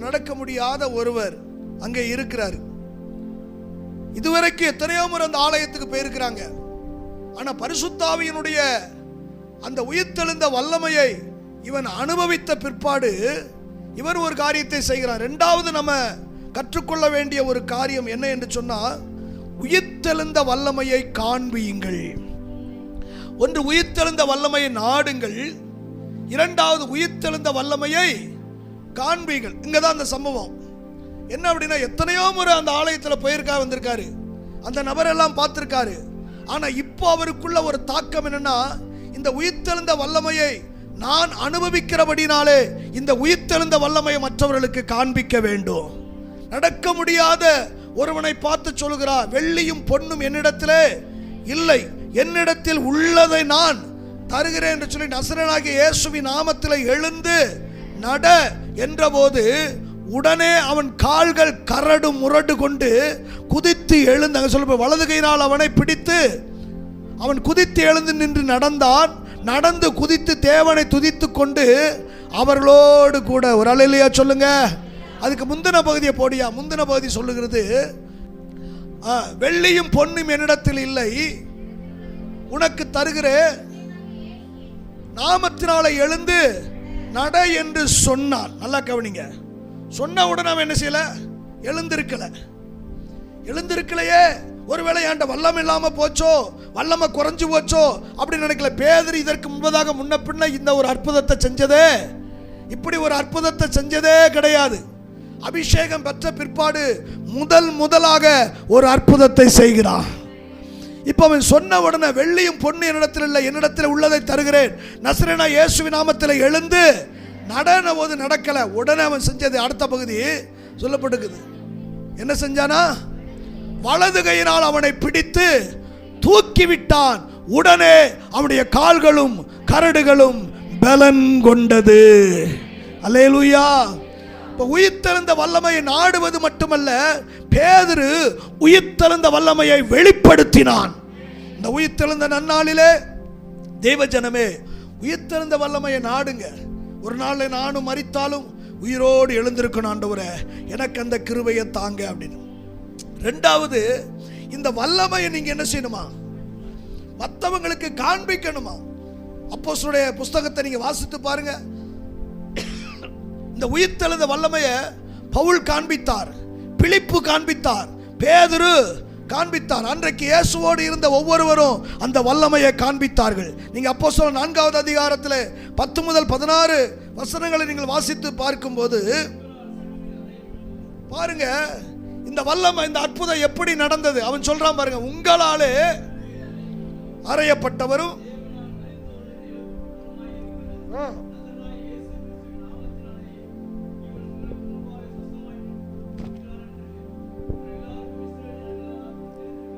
Speaker 1: நடக்க முடியாத ஒருவர் அங்கே இருக்கிறாரு. இதுவரைக்கும் எத்தனையோ முறை அந்த ஆலயத்துக்கு போயிருக்கிறாங்க. ஆனா பரிசுத்த ஆவியினுடைய அந்த உயிர்த்தெழுந்த வல்லமையை இவன் அனுபவித்த பிற்பாடு இவர் ஒரு காரியத்தை செய்கிறார். இரண்டாவது நம்ம கற்றுக்கொள்ள வேண்டிய ஒரு காரியம் என்ன என்று சொன்னால், உயிர்த்தெழுந்த வல்லமையை காண்பியுங்கள். ஒன்று, உயிர்த்தெழுந்த வல்லமையை நாடுங்கள். இரண்டாவது, உயிர்த்தெழுந்த வல்லமையை காண்பீங்கள். இங்கதான் அந்த சம்பவம் என்ன அப்படின்னா, எத்தனையோ முறை அந்த ஆலயத்தில் போயிருக்கா வந்திருக்காரு, அந்த நபரெல்லாம் பார்த்திருக்காரு. ஆனா இப்போ அவருக்குள்ள ஒரு தாக்கம் என்னன்னா, இந்த உயிர்த்தெழுந்த வல்லமையை நான் அனுபவிக்கிறபடினாலே இந்த உயிர்த்தெழுந்த வல்லமையை மற்றவர்களுக்கு காண்பிக்க வேண்டும். நடக்க முடியாத ஒருவனை பார்த்து சொல்கிறார், வெள்ளியும் பொன்னும் என்னிடத்திலே இல்லை, என்னிடத்தில் உள்ளதை நான் தருகிறேன் என்று சொல்லி நசரேயனாகிய இயேசுவின் நாமத்தில் எழுந்து நட என்றபோது உடனே அவன் கால்கள் கரடு முரடு கொண்டு குதித்து எழுந்து சொல்ல வலது கையினால் அவனை பிடித்து அவன் குதித்து எழுந்து நின்று நடந்தான். நடந்து குதித்து தேவனை துதித்து கொண்டு அவர்களோடு கூட, ஒரு அல்லேலூயா சொல்லுங்க. அதுக்கு முந்தின பகுதியை போடியா. முந்தின பகுதி சொல்லுகிறது, வெள்ளியும் பொன்னும் என்னிடத்தில் இல்லை, உனக்கு தருகிறேன், நாமத்தினாலே எழுந்து நட என்று சொன்னான். நல்லா கவனிங்க. சொன்ன உடனே அவன் என்ன செய்யல? எழுந்திருக்கலையே. ஒருவேளை என்கிட்ட வல்லமை இல்லாம போச்சோ, வல்லமை குறைஞ்சு போச்சோ அப்படி நினைக்கல. பேதுரு இதற்கு முன்பதாக முன்ன பின்ன இந்த ஒரு அற்புதத்தை செஞ்சதே, இப்படி ஒரு அற்புதத்தை செஞ்சதே கிடையாது. அபிஷேகம் பெற்ற பிற்பாடு முதலாக ஒரு அற்புதத்தை செய்கிறான். இப்ப அவன் சொன்ன உடனே, வெள்ளியும் பொண்ணு என்னிடத்தில் இல்லை, என்னிடத்தில் உள்ளதை தருகிறேன், நசரேயனாகிய இயேசுவின் நாமத்தில் எழுந்து நடன போது நடக்கல. உடனே அவன் செஞ்சது அடுத்த பகுதி சொல்லப்பட்டிருக்குது. என்ன செஞ்சானா? வலது கையினால் அவனை பிடித்து தூக்கிவிட்டான். உடனே அவனுடைய கால்களும் கரடுகளும் பலன் கொண்டது. அல்லேலூயா. இப்ப உயிர்த்தெழுந்த வல்லமையை நாடுவது மட்டுமல்ல, பேதுரு உயிர்த்தெழுந்த வல்லமையை வெளிப்படுத்தினான். இந்த உயிர்த்தெழுந்த நன்னாளிலே தேவஜனமே, உயிர்த்தெழுந்த வல்லமையை நாடுங்க. ஒரு நாள் நானும் மரித்தாலும் உயிரோடு எழுந்திருக்கணும் ஆண்டவரே, எனக்கு அந்த கிருபையை தாங்க அப்படின்னு. ரெண்டாவது, இந்த வல்லமையை நீங்க என்ன செய்யணுமா? மற்றவங்களுக்கு காண்பிக்கணுமா? அப்போஸ்தலருடைய புஸ்தகத்தை நீங்க வாசித்து பாருங்க. இந்த உயிர்த்தெழுந்த வல்லமையை பவுல் காண்பித்தார், பிலிப்பு காண்பித்தார், பேதுரு காண்பித்தார். அன்றைக்கு இயேசுவோடு இருந்த ஒவ்வொருவரும் அந்த வல்லமையை காண்பித்தார்கள். நீங்க அப்போஸ்தலர் 4வது அதிகாரத்தில் 10 முதல் 16 வசனங்களை நீங்கள் வாசித்து பார்க்கும்போது பாருங்க, இந்த வல்லமை, இந்த அற்புதம் எப்படி நடந்தது. அவன் சொல்றான் பாருங்க, உங்களாலே அறையப்பட்டவரும்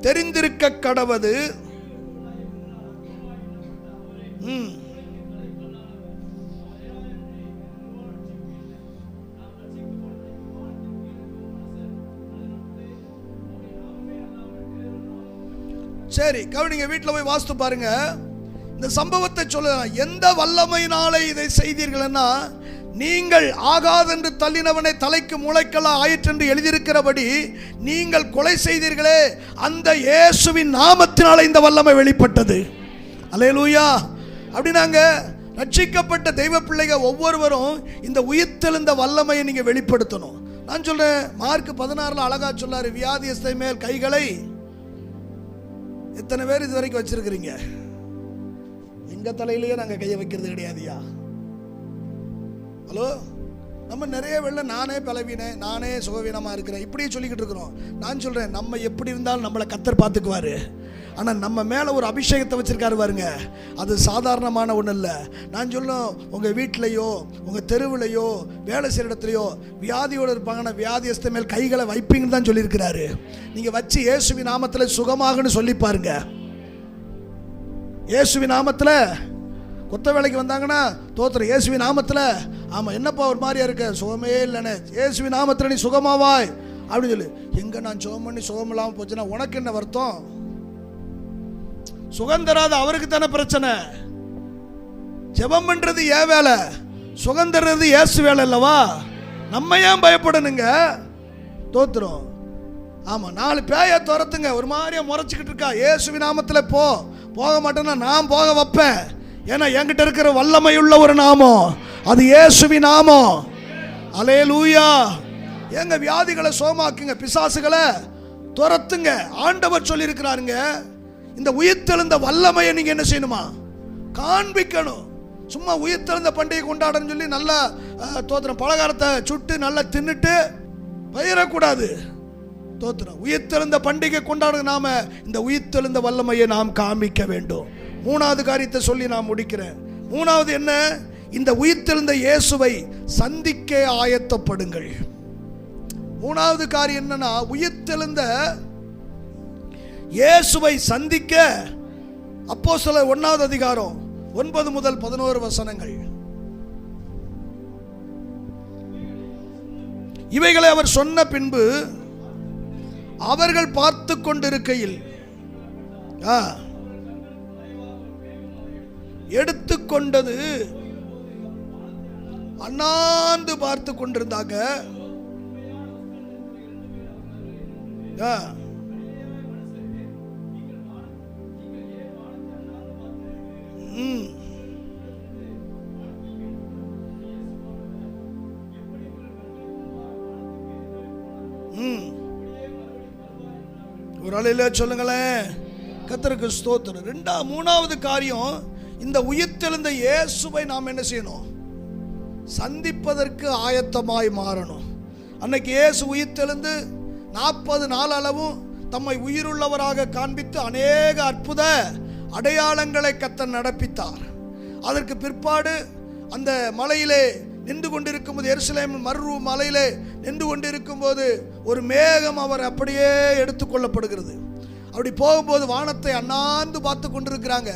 Speaker 1: தெரிந்திருக்க கடவது. சரி, கவனிங்க, வீட்டில் போய் வாசித்து பாருங்க. இந்த சம்பவத்தை சொல்ல, எந்த வல்லமையினாலே இதை செய்தீர்கள்னா, நீங்கள் ஆகாதென்று தள்ளினவனை தலைக்கு முளைக்கலா ஆயிற்று என்று எழுதியிருக்கிறபடி நீங்கள் கொலை செய்தீர்களே, அந்த இயேசுவின் நாமத்தினாலே இந்த வல்லமை வெளிப்பட்டது. அல்லேலூயா. அப்படின்னாங்க ரட்சிக்கப்பட்ட தெய்வ பிள்ளைகள் ஒவ்வொருவரும் இந்த உயிர்த்தெழுந்த வல்லமையை நீங்க வெளிப்படுத்தணும். நான் சொல்றேன், மார்க் 16 அழகா சொல்லாரு, வியாதியஸ்தை மேல் கைகளை எத்தனை பேர் இது வரைக்கும் வச்சிருக்கிறீங்க? எங்க தலையிலேயே நாங்க கையை வைக்கிறது கிடையாதுயா. ஹலோ, நம்ம நிறைய வேளை நானே பலவீனேன், நானே சுகவீனமா இருக்கிறேன் இப்படியே சொல்லிக்கிட்டு இருக்கிறோம். நான் சொல்றேன், நம்ம எப்படி இருந்தாலும் நம்மளை கர்த்தர் பார்த்துக்குவாரு. ஆனால் நம்ம மேலே ஒரு அபிஷேகத்தை வச்சிருக்காரு பாருங்க, அது சாதாரணமான ஒன்றும் இல்லை. நான் சொல்லும், உங்கள் வீட்டிலையோ உங்கள் தெருவிலையோ வேலை செய்கிற இடத்துலையோ வியாதியோடு இருப்பாங்கன்னா வியாதியஸ்த மேல் கைகளை வைப்பீங்கன்னு தான் சொல்லியிருக்கிறாரு. நீங்கள் வச்சு இயேசுவின் நாமத்தில் சுகமாகன்னு சொல்லி பாருங்க. இயேசுவின் நாமத்தில் கொத்த வேலைக்கு வந்தாங்கன்னா தோத்திரம் இயேசுவின் நாமத்தில். ஆமாம், என்னப்பா ஒரு மாதிரியா இருக்க, சுகமே இல்லைன்னு, இயேசுவின் நாமத்தில் நீ சுகமாவாய் அப்படின்னு சொல்லி. எங்கே நான் சுகம் பண்ணி சுகம் இல்லாமல் போச்சுன்னா உனக்கு என்ன வருத்தம்? சுகம் தராத அவருக்கு தானே பிரச்சனை. ஜெபம் பண்றது ஏன் வேலை, சுகம் தர்றது இயேசு வேலை அல்லவா? நம்ம ஏன் பயப்படணுங்க? தோத்துரும். ஆமா, 4 பேயை துரத்துங்க, ஒரு மாதிரியா முறைச்சிக்கிட்டு இருக்கா, இயேசுவின் நாமத்தில் போக மாட்டேன்னா நான் போக வைப்பேன். ஏன்னா என்கிட்ட இருக்கிற வல்லமை உள்ள ஒரு நாமம், அது இயேசுவின் நாமம். அல்லேலூயா. எங்க வியாதிகளை சோமாக்குங்க, பிசாசுகளை துரத்துங்க. ஆண்டவர் சொல்லி இருக்கிறாருங்க, இந்த உயிர்த்தெழுந்த வல்லமையை நீங்க என்ன செய்யணுமா? காண்பிக்கணும். சும்மா உயிர்த்தெழுந்த பண்டிகை கொண்டாடன்னு சொல்லி நல்லா தோத்திரம் பலகாரத்தை சுட்டு நல்லா தின்னுட்டு பயிரக்கூடாது. தோத்திரம் உயிர்த்தெழுந்த பண்டிகை கொண்டாட நாம இந்த உயிர்த்தெழுந்த வல்லமையை நாம் காண்பிக்க வேண்டும். 3வது காரியத்தை சொல்லி நான் முடிக்கிறேன். 3வது என்ன? இந்த உயிர்த்தெழுந்த இயேசுவை சந்திக்க ஆயத்தப்படுங்கள். 3வது காரியம் என்னன்னா, உயிர்த்தெழுந்த இயேசுவை சந்திக்க அப்போஸ்தலர் 1வது அதிகாரம் 9 முதல் 11 வசனங்கள். இவைகளை அவர் சொன்ன பின்பு அவர்கள் பார்த்து கொண்டிருக்கையில் எடுத்துக்கொண்டது அண்ணாந்து பார்த்து கொண்டிருந்தாங்க. ஒரு அலையில சொல்லுங்களேன், கர்த்தருக்கு ஸ்தோத்திரம். 3வது காரியம், இந்த உயிர்த்தெழுந்த இயேசுவை நாம் என்ன செய்யணும்? சந்திப்பதற்கு ஆயத்தமாய் மாறணும். அன்னைக்கு இயேசு உயிர்த்தெழுந்து 40 நாள் அளவும் தம்மை உயிருள்ளவராக காண்பித்து அநேக அற்புத அடையாளங்களை கர்த்தர் நடப்பித்தார். அதற்கு பிற்பாடு அந்த மலையிலே நின்று கொண்டிருக்கும் போது, எருசலேம் மறு மலையிலே நின்று கொண்டிருக்கும் போது ஒரு மேகம் அவர் அப்படியே எடுத்துக்கொள்ளப்படுகிறது. அப்படி போகும்போது வானத்தை அண்ணாந்து பார்த்து கொண்டிருக்கிறாங்க.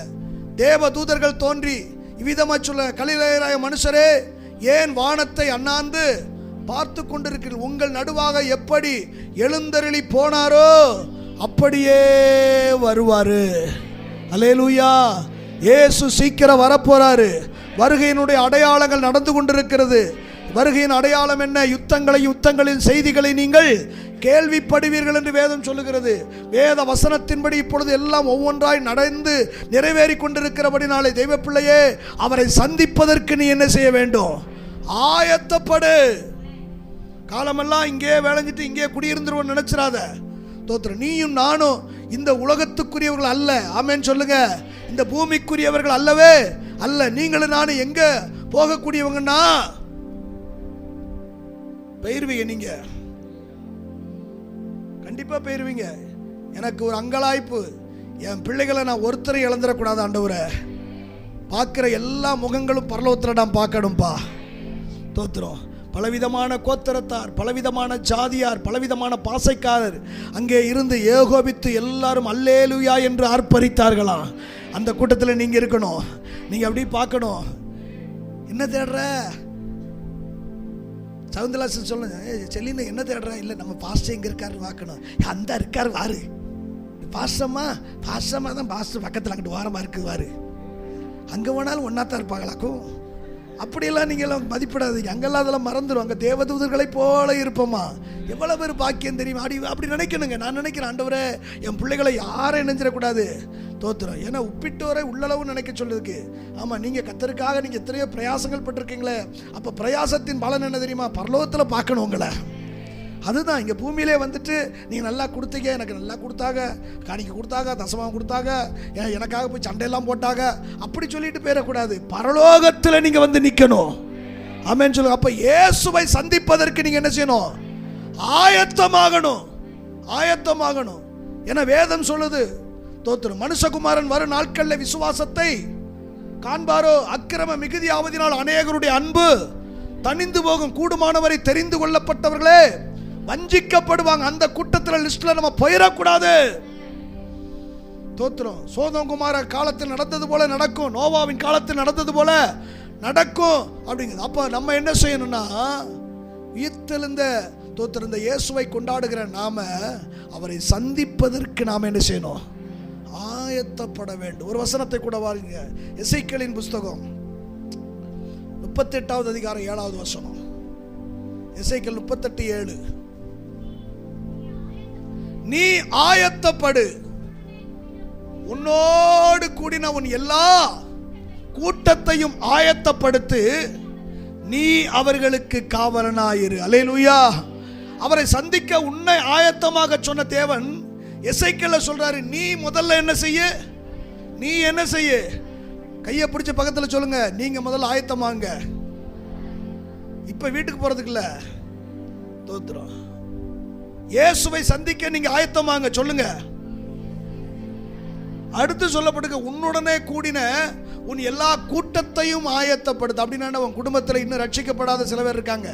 Speaker 1: தேவ தூதர்கள் தோன்றி இவ்விதமா சொல்ல, கலிலேயராய மனுஷரே, ஏன் வானத்தை அண்ணாந்து பார்த்து கொண்டிருக்கிறீர்கள்? உங்கள் நடுவாக எப்படி எழுந்தருளி போனாரோ அப்படியே வருவாரு. அல்லேலூயா. இயேசு சீக்கிரம் வரப்போறாரு. வருகையினுடைய அடையாளங்கள் நடந்து கொண்டிருக்கிறது. வருகையின் அடையாளம் என்ன? யுத்தங்களின் செய்திகளை நீங்கள் கேள்விப்படுவீர்கள் என்று வேதம் சொல்லுகிறது. வேத வசனத்தின்படி இப்பொழுது எல்லாம் ஒவ்வொன்றாய் நடந்து நிறைவேறி கொண்டிருக்கிறபடினாலே தெய்வ பிள்ளையே, அவரை சந்திப்பதற்கு நீ என்ன செய்ய வேண்டும்? ஆயத்தப்படு. காலமெல்லாம் இங்கே விளைஞ்சிட்டு இங்கே குடியிருந்துருவோம் நினைச்சிடாத. தோத்திரம், நீயும் நானும் இந்த உலகத்துக்குரியவர்கள் அல்ல. ஆமென் சொல்லுங்க. இந்த பூமிக்குரியவர்கள் அல்லவே அல்ல. நீங்களும் நானும் எங்க போகக்கூடியவங்கன்னா போயிருவீங்க. நீங்க கண்டிப்பா போயிருவீங்க. எனக்கு ஒரு அங்கலாய்ப்பு, என் பிள்ளைகளை நான் ஒருத்தரை இழந்துடக்கூடாது ஆண்டவரே. பார்க்கிற எல்லா முகங்களும் பரலோகத்தில் நான் பார்க்கணும்பா. தோத்திரம். பலவிதமான கோத்திரத்தார், பலவிதமான ஜாதியார், பலவிதமான பாசைக்காரர் அங்கே இருந்து ஏகோபித்து எல்லாரும் அல்லேலூயா என்று ஆர்ப்பரித்தார்களாம். அந்த கூட்டத்தில் நீங்க இருக்கணும். நீங்க அப்படி பார்க்கணும். என்ன தேடுற? சவுந்தரலாசன் சொல்லுங்க, செல்லின்னு என்ன தேடுற? இல்லை, நம்ம பாஸ்டர் எங்க இருக்காரு பார்க்கணும். அந்த இருக்காரு வாரு. பாஸ்டமா தான் பாஸ்டர் பக்கத்தில் அங்கிட்டு வாரமா இருக்குது வாரு. அங்கே வேணாலும் ஒன்றா தான் இருப்பாங்களாக்கும். அப்படியெல்லாம் நீங்கள்லாம் மதிப்பிடாதீங்க. அங்கெல்லாம் அதெல்லாம் மறந்துடும். அங்கே தேவதூதர்களை போல இருப்போமா, எவ்வளோ பேர் பாக்கியம் தெரியுமா. அப்படி நினைக்கணுங்க. நான் நினைக்கிறேன், ஆண்டவரே என் பிள்ளைகளை யாரும் நினைச்சிடக்கூடாது. தோத்துறோம். ஏன்னா உப்பிட்டோரை உள்ளளவு நினைக்க சொல்லுதுக்கு. ஆமாம், நீங்கள் கர்த்தருக்காக நீங்கள் எத்தனையோ பிரயாசங்கள் பட்டிருக்கீங்களே, அப்போ பிரயாசத்தின் பலன் என்ன தெரியுமா? பரலோகத்தில் பார்க்கணும் உங்களை. அதுதான் இங்கே பூமியிலே வந்துட்டு நீங்கள் நல்லா கொடுத்தீங்க, எனக்கு நல்லா கொடுத்தாங்க, காணிக்க கொடுத்தாங்க, தசமாவும் கொடுத்தாங்க, எனக்காக போய் சண்டையெல்லாம் போட்டாங்க, அப்படி சொல்லிட்டு போயிடக்கூடாது. பரலோகத்தில் நீங்கள் வந்து நிற்கணும். ஆமென் சொல்லுங்க. அப்போ இயேசுவை சந்திப்பதற்கு நீங்கள் என்ன செய்யணும்? ஆயத்தமாகணும். ஆயத்தமாகணும். ஏன்னா வேதம் சொல்லுது, தோத்திரம், மனுஷகுமாரன் வரும் நாட்களில் விசுவாசத்தை காண்பாரோ, அக்கிரம மிகுதியாவதினால் அநேகருடைய அன்பு தணிந்து போகும், கூடுமானவரை தெரிந்து கொள்ளப்பட்டவர்களே வஞ்சிக்கப்படுவாங்க. அந்த கூட்டத்தில் லிஸ்ட்ல நம்ம போயிடக்கூடாது. தோத்திரம். சோதோம் குமார காலத்தில் நடந்தது போல நடக்கும், நோவாவின் காலத்தில் நடந்தது போல நடக்கும் அப்படிங்கிறது. அப்போ நம்ம என்ன செய்யணும்னா, உயிர்த்தெழுந்த தோத்திரம் இந்த இயேசுவை கொண்டாடுகிற நாம அவரை சந்திப்பதற்கு நாம் என்ன செய்யணும்? ஆயத்தப்பட வேண்டும். ஒரு வசனத்தை கூட வாருங்க. எசேக்கியேலின் புஸ்தகம் 38வது அதிகாரம் 7வது வசனம். எசேக்கியேல் 38:7. நீ ஆயத்தப்படு, உன்னோடு கூடின உன் எல்லா கூட்டத்தையும் ஆயத்தப்படுத்து, நீ அவர்களுக்கு காவலனாயிரு. அல்லேலூயா. அவரை சந்திக்க உன்னை ஆயத்தமாக சொன்ன தேவன் எசேக்கியேல சொல்றாரு, நீ முதல்ல என்ன செய்ய? நீ என்ன செய்ய? கையை பிடிச்ச பக்கத்தில் சொல்லுங்க, நீங்க முதல்ல ஆயத்தமாங்க. இப்ப வீட்டுக்கு போறதுக்கு இல்ல. தோத்திரம். இயேசுவை சந்திக்க நீங்க ஆயத்தமாங்க. சொல்லுங்க. அடுத்து சொல்லப்படுங்க, உன்னுடனே கூடின உன் எல்லா கூட்டத்தையும் ஆயத்தப்படுத்து. அப்படின்னா உன் குடும்பத்தில் இன்னும் ரட்சிக்கப்படாத சில பேர் இருக்காங்க.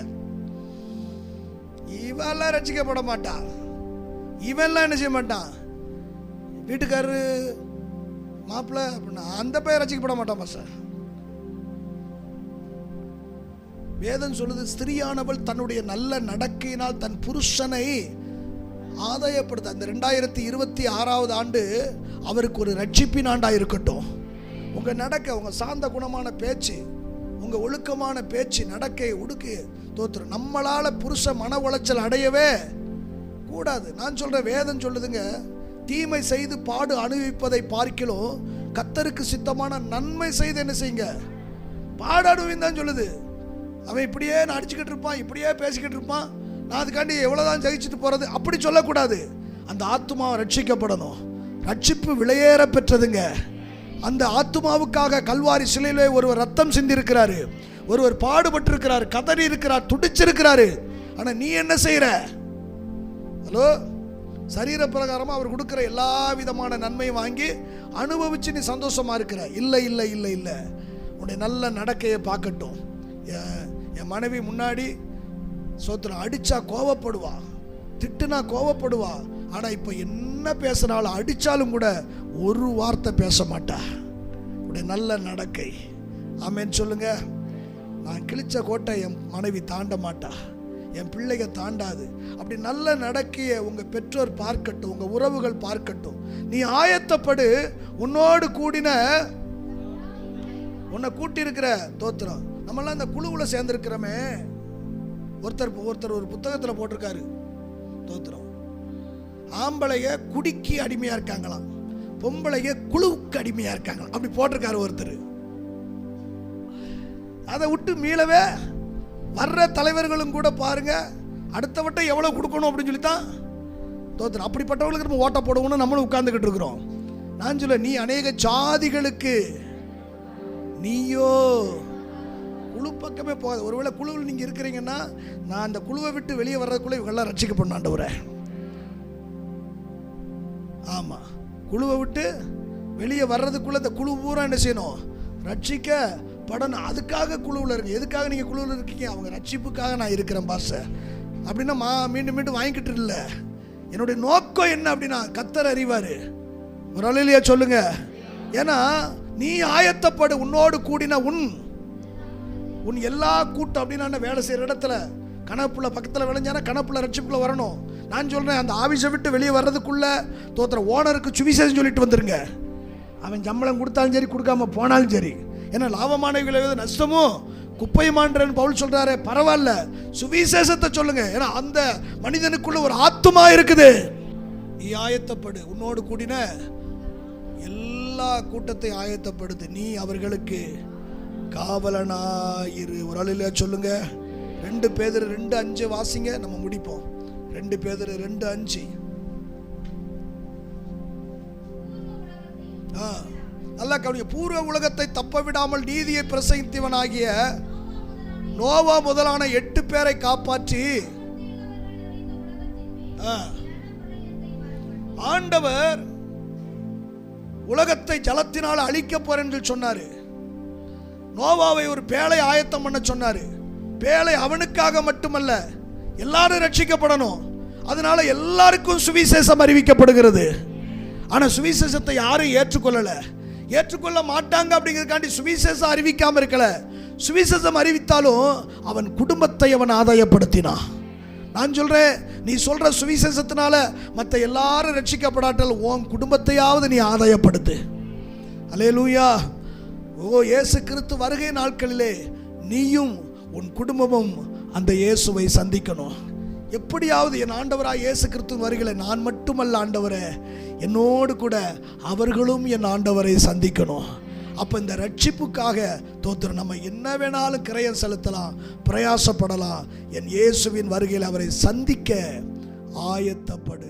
Speaker 1: இவெல்லாம் ரட்சிக்கப்பட மாட்டான், இவெல்லாம் என்ன செய்ய மாட்டான், வீட்டுக்காரரு மாப்பிள்ள அப்படின்னா அந்த பையன் ரட்சிக்கப்பட மாட்டான். பாஸ்டர், வேதம் சொல்லுது, ஸ்திரீயானவள் தன்னுடைய நல்ல நடக்கையினால் தன் புருஷனை ஆதாயப்படுத்த. அந்த 2026வது ஆண்டு அவருக்கு ஒரு ரட்சிப்பின் ஆண்டா இருக்கட்டும். உங்க நடக்க, உங்க சார்ந்த குணமான பேச்சு, உங்க ஒழுக்கமான பேச்சு, நடக்கை, உடுக்கு, தோத்திரம், நம்மளால புருஷ மன உளைச்சல் அடையவே கூடாது. நான் சொல்ற வேதம் சொல்லுதுங்க, தீமை செய்து பாடு அனுபவிப்பதை பார்க்கிலும் கர்த்தருக்கு சித்தமான நன்மை செய்து என்ன செய்யுங்க? பாடு அனுபவின்னு தான் சொல்லுது. அவன் இப்படியே நான் அடிச்சுக்கிட்டு இருப்பான், இப்படியே பேசிக்கிட்டு இருப்பான், நான் அதுக்காண்டி எவ்வளவுதான் ஜெயிச்சுட்டு போறது, அப்படி சொல்லக்கூடாது. அந்த ஆத்துமாவை ரட்சிக்கப்படணும். ரட்சிப்பு விலையேற பெற்றதுங்க. அந்த ஆத்துமாவுக்காக கல்வாரி சிலையிலே ஒருவர் ரத்தம் சிந்தி இருக்கிறாரு, ஒருவர் பாடுபட்டு இருக்கிறார், கதறி இருக்கிறார், துடிச்சிருக்கிறாரு. ஆனா நீ என்ன செய்யற? ஹலோ, சரீர பிரகாரமா அவர் கொடுக்கிற எல்லா விதமான நன்மையும் வாங்கி அனுபவிச்சு நீ சந்தோஷமா இருக்கிற? இல்லை இல்லை இல்லை இல்லை. உன்னுடைய நல்ல நடக்கையை பார்க்கட்டும். என் மனைவி முன்னாடி சோத்திரம் அடிச்சா கோவப்படுவா, திட்டுனா கோவப்படுவா. ஆனா இப்ப என்ன பேசினாலும் அடிச்சாலும் கூட ஒரு வார்த்தை பேச மாட்டா. உடைய நல்ல நடக்கை. ஆமென் சொல்லுங்க. நான் கிழிச்ச கோட்டை என் மனைவி தாண்ட மாட்டா, என் பிள்ளைங்க தாண்டாது. அப்படி நல்ல நடக்கையை உங்க பெற்றோர் பார்க்கட்டும், உங்க உறவுகள் பார்க்கட்டும். நீ ஆயத்தப்படு, உன்னோடு கூடின உன்னை கூட்டி இருக்கிற. தோத்திரம். நம்மளாம் இந்த குழுவில் சேர்ந்திருக்கிறோமே, ஒருத்தர் ஒரு புத்தகத்தில் போட்டிருக்காரு. தோத்திரம். ஆம்பளைய குடிக்கு அடிமையா இருக்காங்களாம், பொம்பளைய குழுவுக்கு அடிமையா இருக்காங்களாம், அப்படி போட்டிருக்காரு ஒருத்தர். அதை விட்டு மீளவே வர்ற தலைவர்களும் கூட பாருங்க, அடுத்த வட்டம் எவ்வளவு கொடுக்கணும் அப்படின்னு சொல்லித்தான். தோத்திரம். அப்படிப்பட்டவங்களுக்கு நம்ம ஓட்ட போடுவோம்னு நம்மளும் உட்கார்ந்துக்கிட்டு இருக்கிறோம். நான் சொல்ல, நீ அநேக ஜாதிகளுக்கு, நீயோ குழு பக்கமே போகாது. ஒருவேளை குழுவில் நீங்க இருக்கிறீங்கன்னா, நான் அந்த குழுவை விட்டு வெளியே வர்றதுக்குள்ள இவங்கெல்லாம் ரட்சிக்கப்படணும் ஆண்டவரே. ஆமா, குழுவை விட்டு வெளியே வர்றதுக்குள்ள இந்த குழு பூரா என்ன செய்யணும்? ரட்சிக்கப்படணும். அதுக்காக குழுவில் இருக்கு. எதுக்காக நீங்க குழுவில் இருக்கீங்க? அவங்க ரட்சிப்புக்காக நான் இருக்கிறேன் பாஸ் அப்படின்னா மீண்டும் மீண்டும் வாங்கிக்கிட்டு இல்லை. என்னுடைய நோக்கம் என்ன அப்படின்னா கர்த்தர் அறிவாரு. ஒரு அல்லேலூயா சொல்லுங்க. ஏன்னா நீ ஆயத்தப்படு, உன்னோடு கூடின உன் எல்லா கூட்டம் அப்படின்னா வேலை செய்யற இடத்துல கணப்புள்ள பக்கத்தில் விளைஞ்சானா கணப்புள்ள ரட்சிப்புக்குள்ள வரணும். நான் சொல்றேன், அந்த ஆபீஸை விட்டு வெளியே வர்றதுக்குள்ள தோத்திர ஓனருக்கு சுவிசேஷம் சொல்லிட்டு வந்துருங்க. அவன் சம்பளம் கொடுத்தாலும் சரி, கொடுக்காம போனாலும் சரி. ஏன்னா லாபமான விளைவு நஷ்டமோ குப்பைமான்றன்னு பவுல் சொல்றாரு. பரவாயில்ல, சுவிசேஷத்தை சொல்லுங்க. ஏன்னா அந்த மனிதனுக்குள்ள ஒரு ஆத்துமா இருக்குது. நீ ஆயத்தப்படு, உன்னோடு கூடின எல்லா கூட்டத்தை ஆயத்தப்படுது. நீ அவர்களுக்கு காவலனாயிரு. ஒரு ஆளில சொல்லுங்க. 2 பேதுரு 2:5 வாசிங்க, நம்ம முடிப்போம். 2 பேதுரு 2:5. நல்லா கவனிங்க. பூர்வ உலகத்தை தப்ப விடாமல் நீதியை பிரசங்கித்தவனாகிய நோவா முதலான 8 பேரை காப்பாற்றி ஆண்டவர் உலகத்தை ஜலத்தினால் அழிக்க போறேன் என்று சொன்னாரு. நோவாவை ஒரு பேழை ஆயத்தம் பண்ண சொன்னாரு. பேழை அவனுக்காக மட்டுமல்ல, எல்லாரும் ரட்சிக்கப்படணும். அதனால எல்லாருக்கும் சுவிசேஷம் அறிவிக்கப்படுகிறது. ஆனா சுவிசேஷத்தை யாரும் ஏற்றுக்கொள்ள மாட்டாங்க. அப்படிங்கிறதுக்காண்டி சுவிசேஷம் அறிவிக்காம இருக்கல. சுவிசேஷம் அறிவித்தாலும் அவன் குடும்பத்தை அவன் ஆதாயப்படுத்தினான். நான் சொல்றேன், நீ சொல்ற சுவிசேஷத்தினால மற்ற எல்லாரும் ரட்சிக்கப்படாட்டால் உன் குடும்பத்தையாவது நீ ஆதாயப்படுத்து. அல்லேலூயா. ஓ, இயேசு கிறிஸ்து வருகை நாட்களிலே நீயும் உன் குடும்பமும் அந்த இயேசுவை சந்திக்கணும். எப்படியாவது என் ஆண்டவராய் இயேசு கிறிஸ்து வருகிற நான் மட்டுமல்ல ஆண்டவரே, என்னோடு கூட அவர்களும் என் ஆண்டவரை சந்திக்கணும். அப்போ இந்த ரட்சிப்புக்காக தோத்திரம் நம்ம என்ன வேணாலும் கிரயம் செலுத்தலாம், பிரயாசப்படலாம். என் இயேசுவின் வருகையில் அவரை சந்திக்க ஆயத்தப்படு.